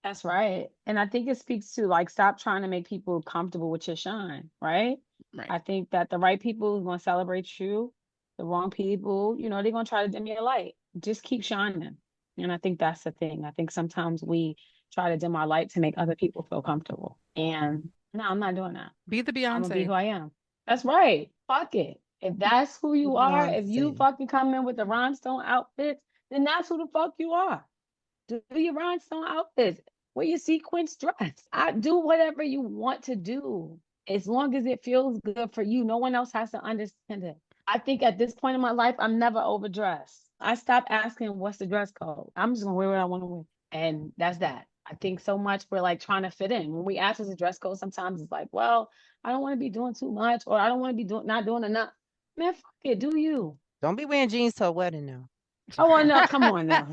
that's right. And I think it speaks to like stop trying to make people comfortable with your shine, right? Right. I think that the right people are going to celebrate you. The wrong people, they're going to try to dim your light. Just keep shining. And I think that's the thing. I think sometimes we try to dim our light to make other people feel comfortable. And no, I'm not doing that. Be the I'm going to be Beyonce. who I am. That's right. Fuck it. If that's who you are, if you Beyonce. fucking come in with the rhinestone outfits, then that's who the fuck you are. Do your rhinestone outfits. Wear your sequins dress. I do whatever you want to do. As long as it feels good for you. No one else has to understand it. I think at this point in my life, I'm never overdressed. I stopped asking what's the dress code. I'm just gonna wear what I want to wear. And that's that. I think so much we're like trying to fit in. When we ask what's the dress code, sometimes it's like, well, I don't want to be doing too much, or I don't want to be doing not doing enough. Man, fuck it, do you? Don't be wearing jeans to a wedding now. Oh, well, no, come on now.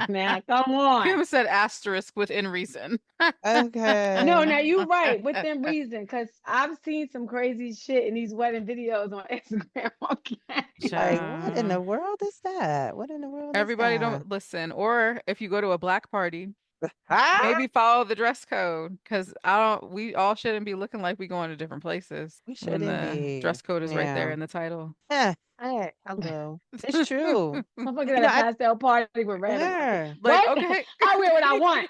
Now, come on. Kim said asterisk within reason. No, Okay. now you're right, within reason, because I've seen some crazy shit in these wedding videos on Instagram. Okay. Like, what in Child. the world is that? What in the world is Everybody that? don't listen. Or if you go to a black party, Ah, maybe follow the dress code, because we all shouldn't be looking like we going to different places we when shouldn't the dress be. code is right there Yeah. in the title. Eh, Hey, hello. It's true. motherfuckers at a I pastel party with red on. yeah. Like, What? okay. I wear what I want.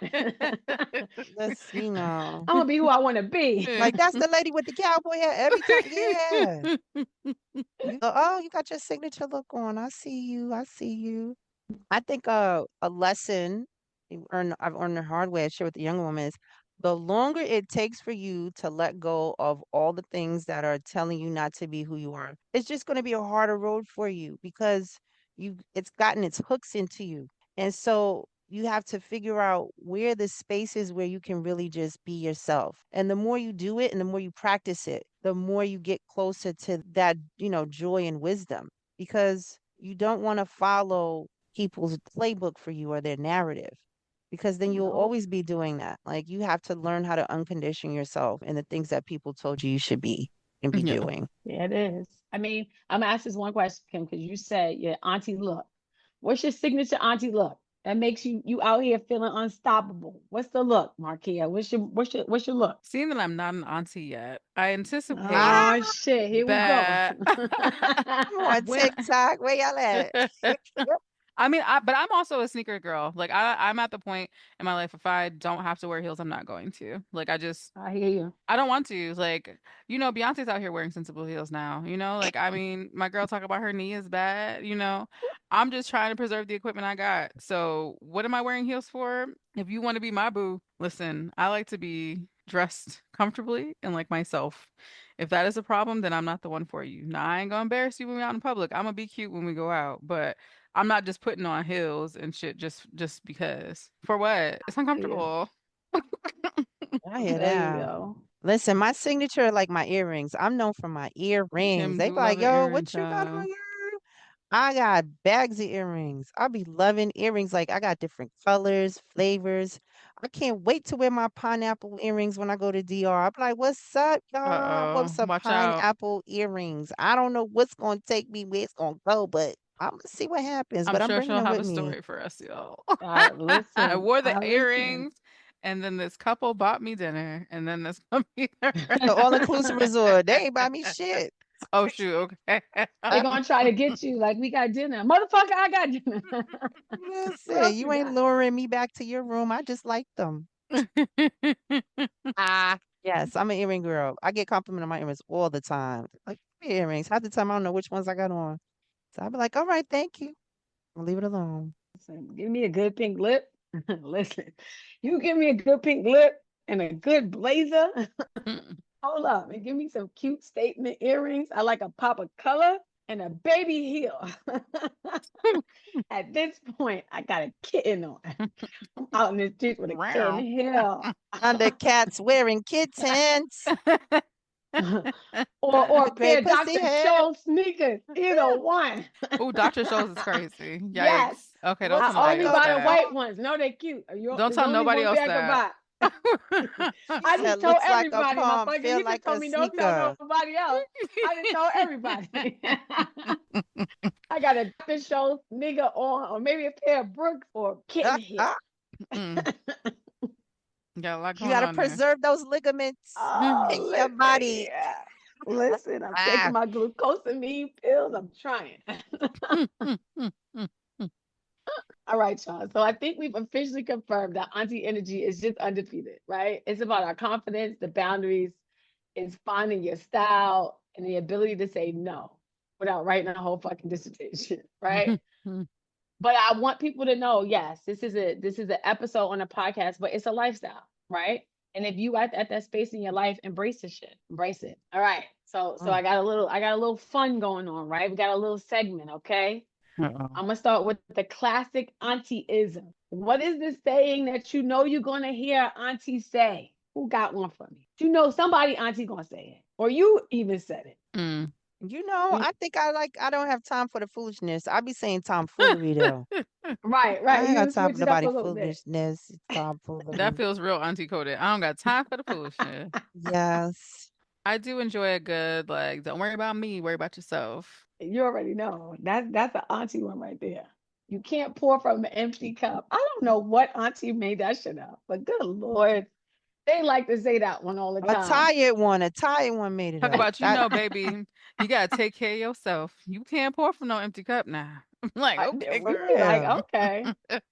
Let's I'm gonna be who I want to be. like that's the lady with the cowboy hat every time. Yeah. Oh, you got your signature look on. I see you. I see you. I think a lesson I've earned the hard way I share with the younger woman is the longer it takes for you to let go of all the things that are telling you not to be who you are, it's just going to be a harder road for you because it's gotten its hooks into you. And so you have to figure out where the space is where you can really just be yourself. And the more you do it and the more you practice it, the more you get closer to that, joy and wisdom because you don't want to follow people's playbook for you or their narrative because then you'll No. always be doing that. Like you have to learn how to uncondition yourself and the things that people told you you should be. can be Yeah. doing. Yeah, it is. I mean, I'm gonna ask this one question, Kim, because you said your auntie look. What's your signature auntie look that makes you out here feeling unstoppable? What's the look, Markia? What's your look? Seeing that I'm not an auntie yet, I anticipate Oh Ah, shit, here we go. that I'm on when TikTok. Where y'all at? I mean, but I'm also a sneaker girl. Like I'm at the point in my life if I don't have to wear heels, I'm not going to. Like I hear you. I don't want to. Like, Beyonce's out here wearing sensible heels now. Like I mean, my girl talk about her knee is bad. I'm just trying to preserve the equipment I got. So what am I wearing heels for? If you want to be my boo, listen, I like to be dressed comfortably and like myself. If that is a problem, then I'm not the one for you. Now, I ain't gonna embarrass you when we're out in public. I'm gonna be cute when we go out, but I'm not just putting on heels and shit just because. For what? It's Yeah, uncomfortable. I I hear feel you that. though. Listen, my signature like my earrings. I'm known for my earrings. Kim They be do like, love an yo, earring what you got on child. your? I got bags of earrings. I be loving earrings. Like I got different colors, flavors. I can't wait to wear my pineapple earrings when I go to DR. I'm like, what's up, y'all? I want Uh-oh. some Watch out. pineapple earrings. I don't know what's gonna take me, where it's gonna go, but I'm gonna see what happens. I'm But I'm sure bringing she'll them have with a me. story for us, y'all. I I listen. wore the I listen. earrings, and then this couple bought me dinner, and then this gonna be the The rest. all inclusive resort. They ain't buy me shit. Oh shoot, okay. They're gonna try to get you like we got dinner. Motherfucker, I got dinner. What Listen, else you you ain't got? luring me back to your room. I just like them. Ah, yes, I'm an earring girl. I get complimented on my earrings all the time. Like earrings. Half the time I don't know which ones I got on. So I'll be like, all right, thank you. I'll leave it alone. Listen, give me a good pink lip. Listen, you give me a good pink lip and a good blazer. Hold up and give me some cute statement earrings. I like a pop of color and a baby heel. At this point, I got a kitten on. I'm out in the street with a kitten Wow. heel. Undercats wearing kittens. or a pair Great of pussy Dr. head. Scholl sneakers. Either one. Oh, Dr. Scholl's is crazy. Yes. Yikes. Okay, don't What tell I nobody only else buy the that. Sparkle? white ones. No, they're cute. Don't There's tell only nobody one else pair I can that. buy. She I said just told looks like a everybody, palm, motherfucker. feel You just like told a me don't tell sneaker. nobody else. I just told everybody. I got a Dr. Scholl nigga on, or maybe a pair of Brooks or kitten Ah, heel. ah. Mm, got a lot You going gotta on there. preserve those ligaments in Oh, your listen, body. yeah. Listen, I'm taking Ah, my glucosamine pills. I'm trying. All right, y'all. So I think we've officially confirmed that Auntie Energy is just undefeated, right? It's about our confidence, the boundaries, it's finding your style and the ability to say no without writing a whole fucking dissertation, right? But I want people to know, yes, this is an episode on a podcast, but it's a lifestyle, right? And if you at that space in your life, embrace the shit. Embrace it. All right. So mm. I got a little fun going on, right? We got a little segment, okay? Uh-oh. I'm gonna start with the classic auntie-ism. What is the saying that you know you're gonna hear auntie say? Who got one for me? You know somebody auntie gonna say it, or you even said it. Mm. I think I don't have time for the foolishness. I be saying tomfoolery though. Right, I right. ain't got You time for switch it up nobody a little bit. foolishness. It's That tomfoolery. feels real auntie coded. I don't got time for the foolishness. Yes. I do enjoy a good, like, don't worry about me, worry about yourself. You already know. That's an auntie one right there. You can't pour from an empty cup. I don't know what auntie made that shit up, but good lord, they like to say that one all the time. A tired one made it Talk up. about, That baby, you gotta take care of yourself. You can't pour from no empty cup now. I'm like, okay, Really like yeah. okay. And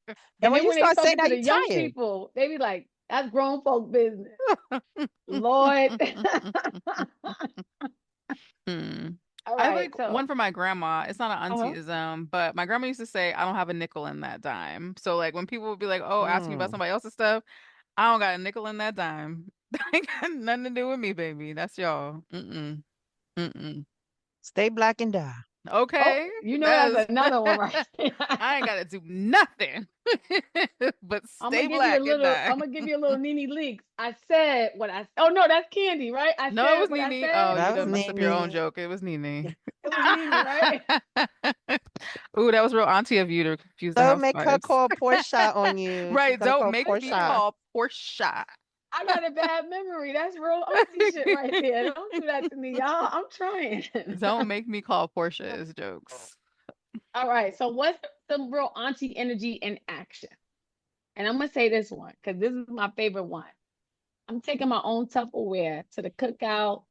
And when then you when they start saying talking to that, the you young tired. people, they be like, "That's grown folk business." Lord. Hmm. All I right, like so one for my grandma. It's not an uh-huh. auntie-ism, but my grandma used to say, I don't have a nickel in that dime. So like when people would be like, oh, ask me about Mm. somebody else's stuff, I don't got a nickel in that dime. That ain't got nothing to do with me, baby. That's y'all. Mm-mm. Mm-mm. Stay black and die. Oh, Okay. you know That's that's another one right there. I ain't gotta do nothing but I'm gonna stay give you a black and little. die. I'm gonna give you a little Nene leaks. I said what I. Oh no, that's Candy, right? I No, it said was what I Nene. Oh, said. you That was done messed up your own Nene. joke. It was Nene. It was Nene, right? Ooh, that was real auntie of you to confuse the Don't make her housewives. call Portia on you. She's Right, gonna don't call make me Portia. call Portia. I got a bad memory. That's real auntie shit right there. Don't do that to me, y'all. I'm trying. Don't make me call Portia's jokes. All right. So what's some real auntie energy in action? And I'm gonna say this one because this is my favorite one. I'm taking my own Tupperware to the cookout,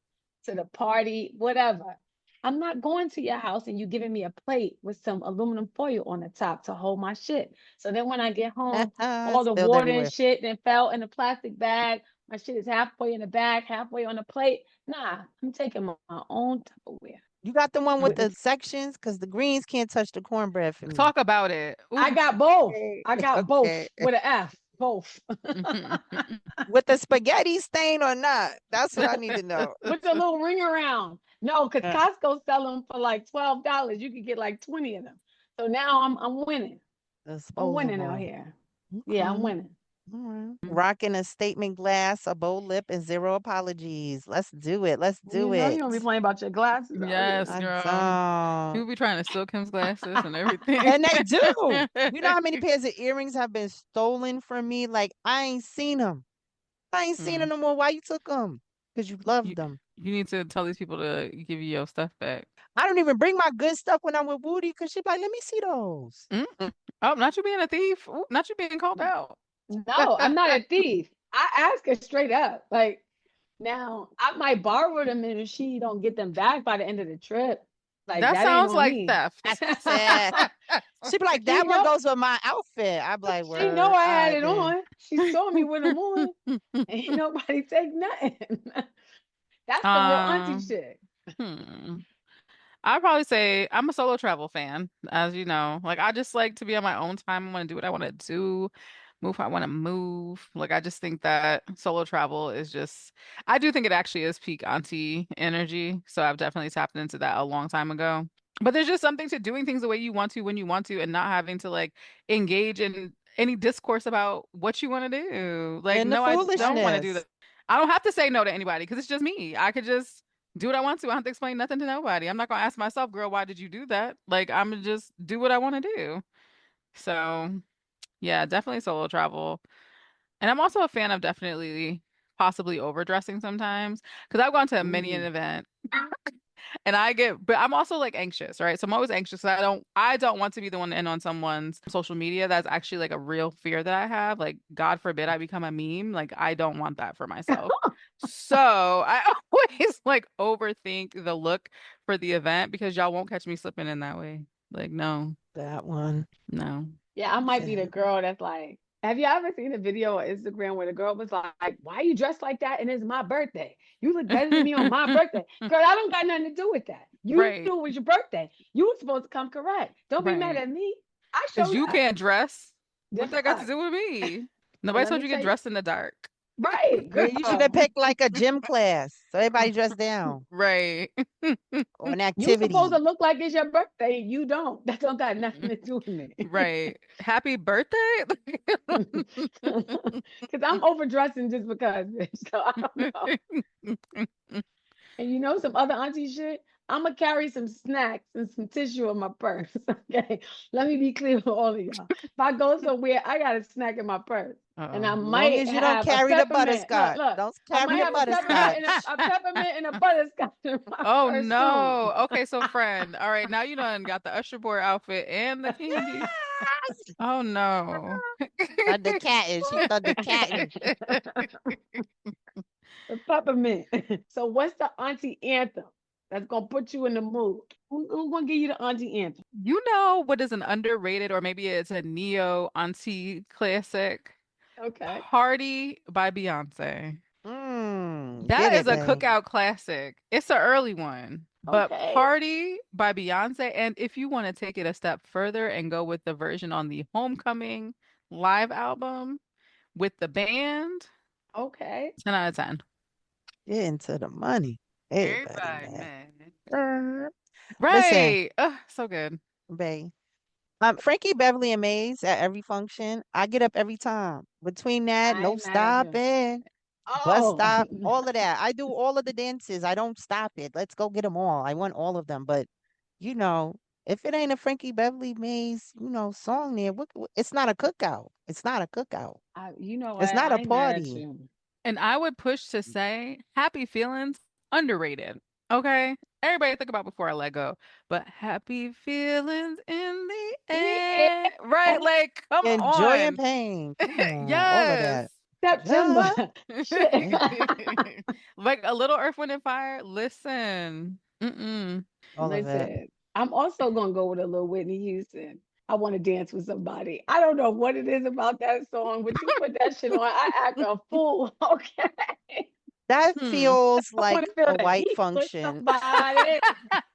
to the party, whatever. I'm not going to your house and you giving me a plate with some aluminum foil on the top to hold my shit. So then when I get home, all the Spilled water and everywhere. shit then fell in a plastic bag. My shit is halfway in the bag, halfway on the plate. Nah, I'm taking my own Tupperware. You got the one with With the sections? Because the greens can't touch the cornbread for me. Talk about it. I Ooh. got both. Okay. I got Okay. both with an F. Both. With the spaghetti stain or not? That's what I need to know. With the little ring around. No, because Uh, Costco sell them for like $12. You could get like 20 of them. So now I'm winning. I'm winning out Disposable. here. Yeah, I'm Okay. winning. All right. Rocking a statement glass, a bold lip, and zero apologies. Let's do it. Let's You do know you it. don't be playing about your glasses out here. Yes, I girl. don't. People be trying to steal Kim's glasses and everything. And they do. You know how many pairs of earrings have been stolen from me? Like, I ain't seen them. I ain't seen them Mm. no more. Why you took them? Because you loved You them. you need to tell these people to give you your stuff back. I don't even bring my good stuff when I'm with Woody because she be like, let me see those. Mm. Oh, not you being a thief. Ooh, not you being called out. No, I'm not a thief. I ask her straight up. Like now, I might borrow them and if she don't get them back by the end of the trip, like That that ain't sounds on like me. theft. Said, she be like, she that one know goes with my outfit. I be like, she know word. I All had right, it then. on. She saw me with them on. Ain't nobody take nothing. That's the real auntie Um, shit. hmm. I'd probably say I'm a solo travel fan, as you know. Like I just like to be on my own time. I want to do what I want to do, move how I want to move. Like I just think that solo travel is just I do think it actually is peak auntie energy. So I've definitely tapped into that a long time ago. But there's just something to doing things the way you want to when you want to and not having to like engage in any discourse about what you want to do. Like, And the no, I don't Right. want to do that. foolishness. I don't have to say no to anybody because it's just me. I could just do what I want to. I don't have to explain nothing to nobody. I'm not gonna ask myself, girl, why did you do that? Like I'm gonna just do what I want to do. So yeah, definitely solo travel. And I'm also a fan of definitely possibly overdressing sometimes because I've gone to many an Ooh. event and but I'm also like anxious, right? So I'm always anxious. So I don't want to be the one to end on someone's social media. That's actually like a real fear that I have. Like, God forbid I become a meme. Like, I don't want that for myself. So I always like overthink the look for the event because y'all won't catch me slipping in that way. Like, no, That one. no. Yeah, I might be the Said, girl that's like, have you ever seen a video on Instagram where the girl was like, why are you dressed like that? And it's my birthday. You look better than me on my birthday. Girl, I don't got nothing to do with that. You Right, knew it was your birthday. You were supposed to come correct. Don't be mad right. at me. I Because showed you up. can't dress. The What that got to fuck? do with me? Well, Nobody let told me you tell get you. dressed in the dark. Right, yeah, you should have girl. picked like a gym class. So everybody dressed down Right. or an You supposed activity. to look like it's your birthday. You don't. That don't got nothing to do with me. Right. Happy birthday? Because I'm overdressing just because, bitch. So I don't know. And you know some other auntie shit? I'm gonna carry some snacks and some tissue in my purse. Okay, let me be clear with all of y'all. If I go somewhere, I got a snack in my purse, and I Uh-oh. Long might as you don't have a carry the peppermint. Look, butterscotch. look, Don't I carry might the have a peppermint and butterscotch. a peppermint and a butterscotch in my Oh purse too. no. Okay, so friend. All right, now you done got the Usher boy outfit and the candy. Oh no. Thunder catting. She thunder catting. The peppermint. So what's the auntie anthem that's gonna put you in the mood? Who's gonna give you the auntie anthem? You know what is an underrated or maybe it's a neo auntie classic? Okay. Party by Beyonce. Get That is it, a babe. cookout classic. It's an early one, but Okay. Party by Beyonce. And if you want to take it a step further and go with the version on the Homecoming live album with the band, Okay. 10 out of 10. Get into the money. Everybody Everybody, mad. man. Er, Listen, Right. Ugh, so good. babe. Frankie Beverly and Maze at every function. I get up every time. Between that, I no ain't mad at you. stopping, bus Oh, stop, all of that. I do all of the dances. I don't stop it. Let's go get them all. I want all of them. But you know, if it ain't a Frankie Beverly Maze, song there, it's not a cookout. It's not a cookout. you know It's what? not a I ain't mad at party. you. And I would push to say happy feelings underrated. Okay? Everybody think about before I let go. But happy feelings in the Yeah. air. Right? Like, come And joy and on. pain. Come on, all of Yes. that. September. Yeah, Shit. yeah, Like a little Earth, Wind, and Fire. Listen. Mm-mm. all of it. Listen, I'm also gonna go with a little Whitney Houston. I want to dance with somebody. I don't know what it is about that song, but you put that shit on, I act a fool. Okay. That Hmm. feels I want like to feel a the white heat with function. somebody.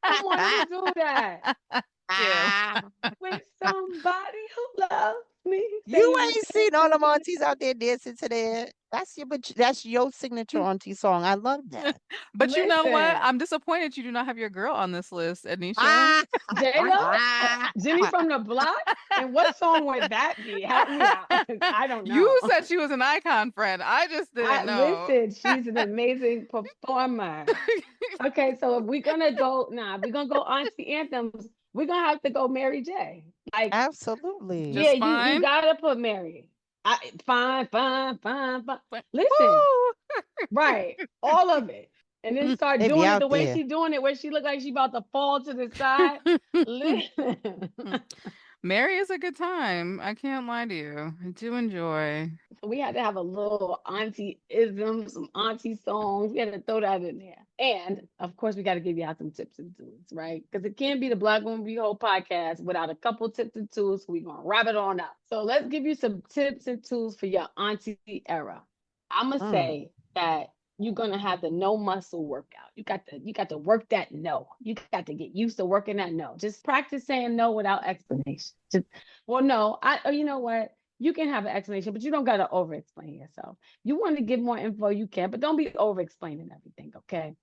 Come on, let's do that. Cute. Ah, With somebody who loves me. you Say ain't that seen all to them me. aunties out there dancing to that. That's your signature auntie song. I love that. But you know what? Listen, I'm disappointed you do not have your girl on this list, Anisha. Ah, J Lo, Jenny from the Block, and what song would that be? Help me out, 'cause I don't You know. said she was an icon friend. I just didn't I know. listen. She's an amazing performer. Okay, so if we're gonna go, nah, if we're gonna go auntie anthems, we're gonna have to go Mary J. Like, absolutely. yeah, Just you fine. gotta put Mary. Fine, fine, fine, fine. But Listen, woo! right, all of it, and then start They be doing it out the way there. she doing it, where she look like she about to fall to the side. Listen. Mary is a good time. I can't lie to you. I do enjoy. So we had to have a little auntie ism, some auntie songs. We had to throw that in there. And of course, we got to give you out some tips and tools, right? Because it can't be the Black Woman Be Whole podcast without a couple tips and tools. So we're going to wrap it on up. So let's give you some tips and tools for your auntie era. I'm going to Mm, say that you're gonna have the no muscle workout. You got to work that no. You got to get used to working that no. Just practice saying no without explanation. Just well, no, you know what? You can have an explanation, but you don't gotta over explain yourself. You want to give more info, you can, but don't be over explaining everything, okay?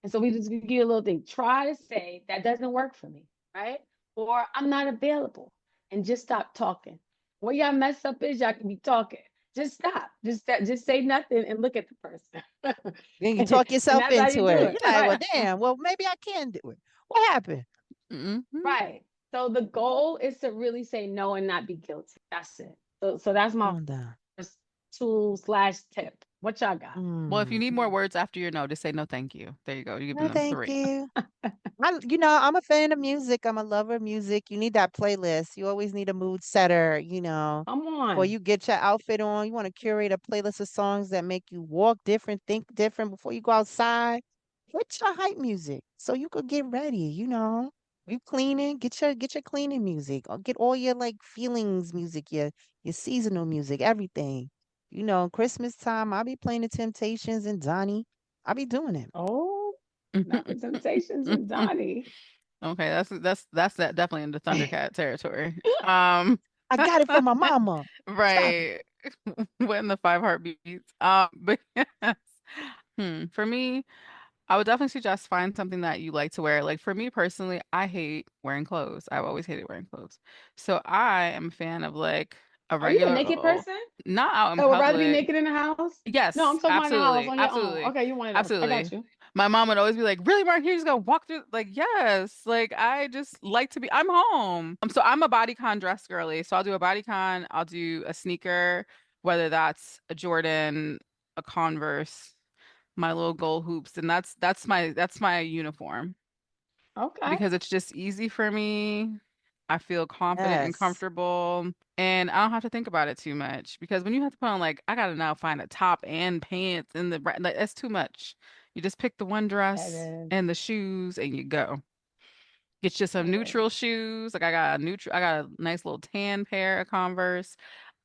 And so we just give you a little thing. Try to say that doesn't work for me, right? Or I'm not available, and just stop talking. Where y'all mess up is y'all can be talking. Just stop. Just say nothing and look at the person. then you talk And yourself that's how you into do it. it, You're like, well, right? damn. Well, maybe I can do it. What happened? Hmm. Right. So the goal is to really say no and not be guilty. That's it. So that's my Calm down. first tool/tip. What y'all got? Well, if you Mm. need more words after your no, just say no, thank you. There you go. You're giving No, them thank three. you. I'm a fan of music. I'm a lover of music. You need that playlist. You always need a mood setter, Come before on. you get your outfit on. You want to curate a playlist of songs that make you walk different, think different before you go outside. Put your hype music so you could get ready. You cleaning, get your cleaning music. Or get all your like feelings music, your seasonal music, everything. Christmas time, I'll be playing the Temptations and Donnie. I'll be doing it. Oh, not the Temptations and Donnie. Okay, that's that definitely in the Thundercat territory. Um, I got it from my mama. Stop it. right. When the five heartbeats. But yes. For me, I would definitely suggest find something that you like to wear. Like for me personally, I hate wearing clothes. I've always hated wearing clothes. So I am a fan of like a Are you a regular, naked person? not out in I would rather be public. naked in the house? No, I'm Yes, talking about in the house absolutely. on your own. Absolutely. Okay, you one of those. I got Absolutely. you. My mom would always be like, "Really, Mark? You're just gonna walk through?" Like, yes. Like, I just like to be. I'm home. So I'm a bodycon dress girly. So I'll do a bodycon. I'll do a sneaker, whether that's a Jordan, a Converse, my little gold hoops, and that's my uniform Okay. because it's just easy for me. I feel confident and Yes. comfortable, and I don't have to think about it too much because when you have to put on like I gotta now find a top and pants and like that's too much. You just pick the one It dress is. and the shoes and you go. Get you some It neutral is. shoes. Like I got a nice little tan pair of Converse.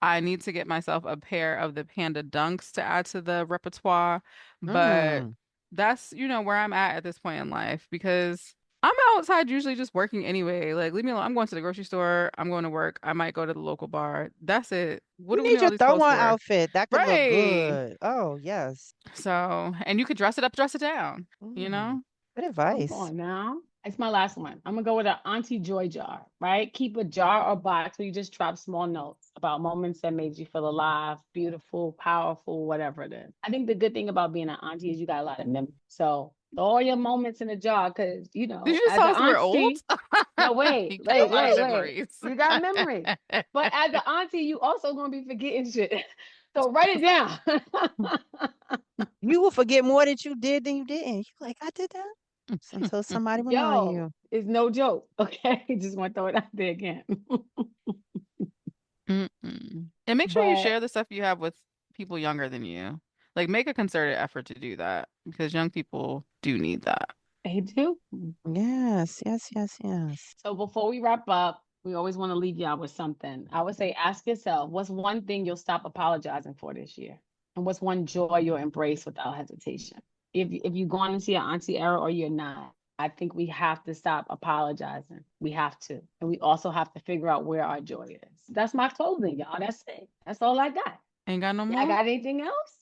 I need to get myself a pair of the Panda Dunks to add to the repertoire, but Mm. that's, where I'm at this point in life because I'm outside usually just working anyway. Like, leave me alone. I'm going to the grocery store. I'm going to work. I might go to the local bar. That's it. What You do we need need all your these clothes throw-on for? outfit. That could look Right. good. Oh, yes. So, and you could dress it up, dress it down, you Mm. know? Good Come advice. on now. It's my last one. I'm gonna go with an Auntie Joy jar, right? Keep a jar or box where you just drop small notes about moments that made you feel alive, beautiful, powerful, whatever it is. I think the good thing about being an auntie is you got a lot of memory. So throw all your moments in a jar because Did you just as tell an us we're old? auntie, no, wait, You got a wait, lot of wait, wait. memories. You got memory. But as an auntie, you also gonna be forgetting shit. So write it down. You will forget more that you did than you didn't. You're like, I did that? Until somebody remind Yo, you. it's no joke. Okay. Just want to throw it out there again. And make sure you But share the stuff you have with people younger than you. Like make a concerted effort to do that because young people do need that. they do. Yes, yes, yes, yes. So before we wrap up, we always want to leave y'all with something. I would say ask yourself, what's one thing you'll stop apologizing for this year? And what's one joy you'll embrace without hesitation? If you're going into your auntie era or you're not, I think we have to stop apologizing. We have to. And we also have to figure out where our joy is. That's my closing, y'all. That's it. That's all I got. Ain't got no Y'all more? got anything else?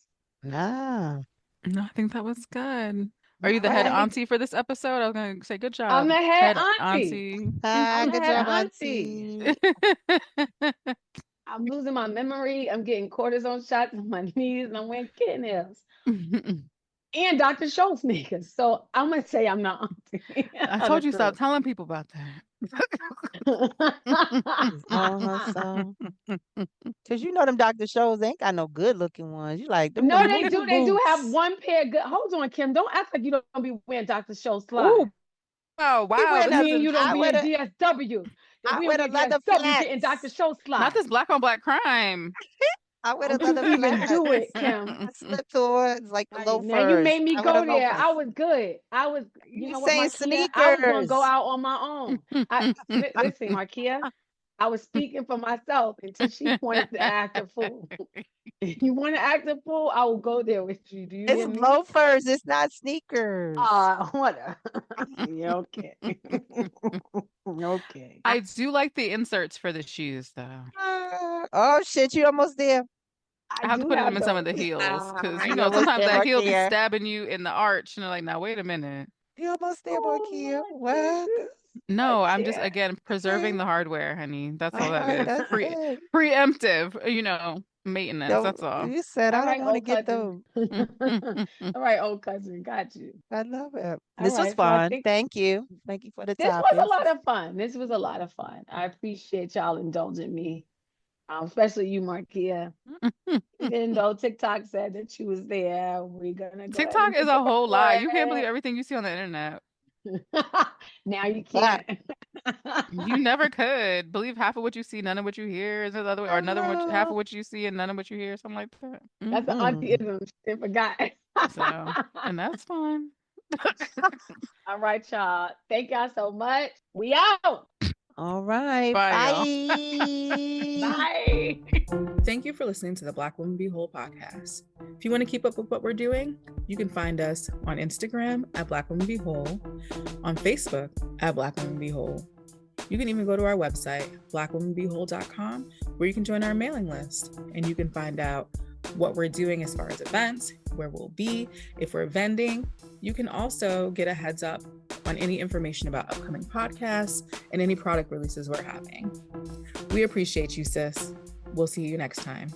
Nah. No, I think that was good. Are you All the head right. auntie for this episode? I was gonna say good I'm job, the head head auntie. auntie. Ah, I'm the good head job, auntie. Auntie. I'm losing my memory. I'm getting cortisone shots in my knees and I'm wearing kitten nails. And Dr. Schultz sneakers. So I'm gonna say I'm not auntie I of the told you stop crew. telling people about She's on her song. Cause you know them Dr. Shows ain't got no good looking ones. You like them No, them they do. them They do have boots. one pair of good. Hold on, Kim. Don't act like you don't be wearing Dr. Schultz Ooh, slide. Oh, we wow. wear This the Me and you isn't don't I be wear in the DSW. That I we wear don't be the in leather DSW getting Dr. flats. Schultz not slide. this black on black crime. I wear the Don't you leather even do it, flats. Kim. I slip towards like the Now you loafers. made me I wear the go there. I loafers. was good. You You know what, saying Markia? I was gonna go sneakers. out on my own. Listen, Markia. I was speaking for myself until she wanted to act a fool. If you want to act a fool, I will go there with you. Do you It's hear me? loafers. It's not sneakers. What? Yeah, okay. Okay. I do like the inserts for the shoes, though. Oh shit, you almost there. I I have to do put them have in some of the those. heels because You almost sometimes there, that heel be Markia. stabbing you in the arch, and they're like, "Now wait a minute." You almost there, Oh Markia. my What? goodness. No, I'm just Yeah. again preserving Okay. the hardware, honey. That's all All that right, is. that's good. Preemptive, maintenance. No, That's all. you said All I don't right, want to old get cousin. those. All right, old cousin. Got you. I love it. All This was right. So I fun. think Thank you. Thank you for the this was a topics. lot of fun. This was a lot of fun. I appreciate y'all indulging me, especially you, Markia. Even though TikTok said that you was there, we're gonna go ahead TikTok and is take it a whole lie. You can't believe away. everything you see on the internet. Now you Ah, can't. You never could believe half of what you see, none of what you hear. Is it the other way, or half of what you see and none of what you hear, something like that. That's the mm-hmm. auntie-ism. She forgot. So, and that's fine. All right, y'all. Thank y'all so much. We out. All right. Bye, y'all. Bye. Bye. Thank you for listening to the Black Woman Be Whole podcast. If you want to keep up with what we're doing, you can find us on Instagram at Black Woman Be Whole, on Facebook at Black Woman Be Whole. You can even go to our website, blackwomanbewhole.com, where you can join our mailing list and you can find out what we're doing as far as events, where we'll be, if we're vending. You can also get a heads up on any information about upcoming podcasts and any product releases we're having. We appreciate you, sis. We'll see you next time.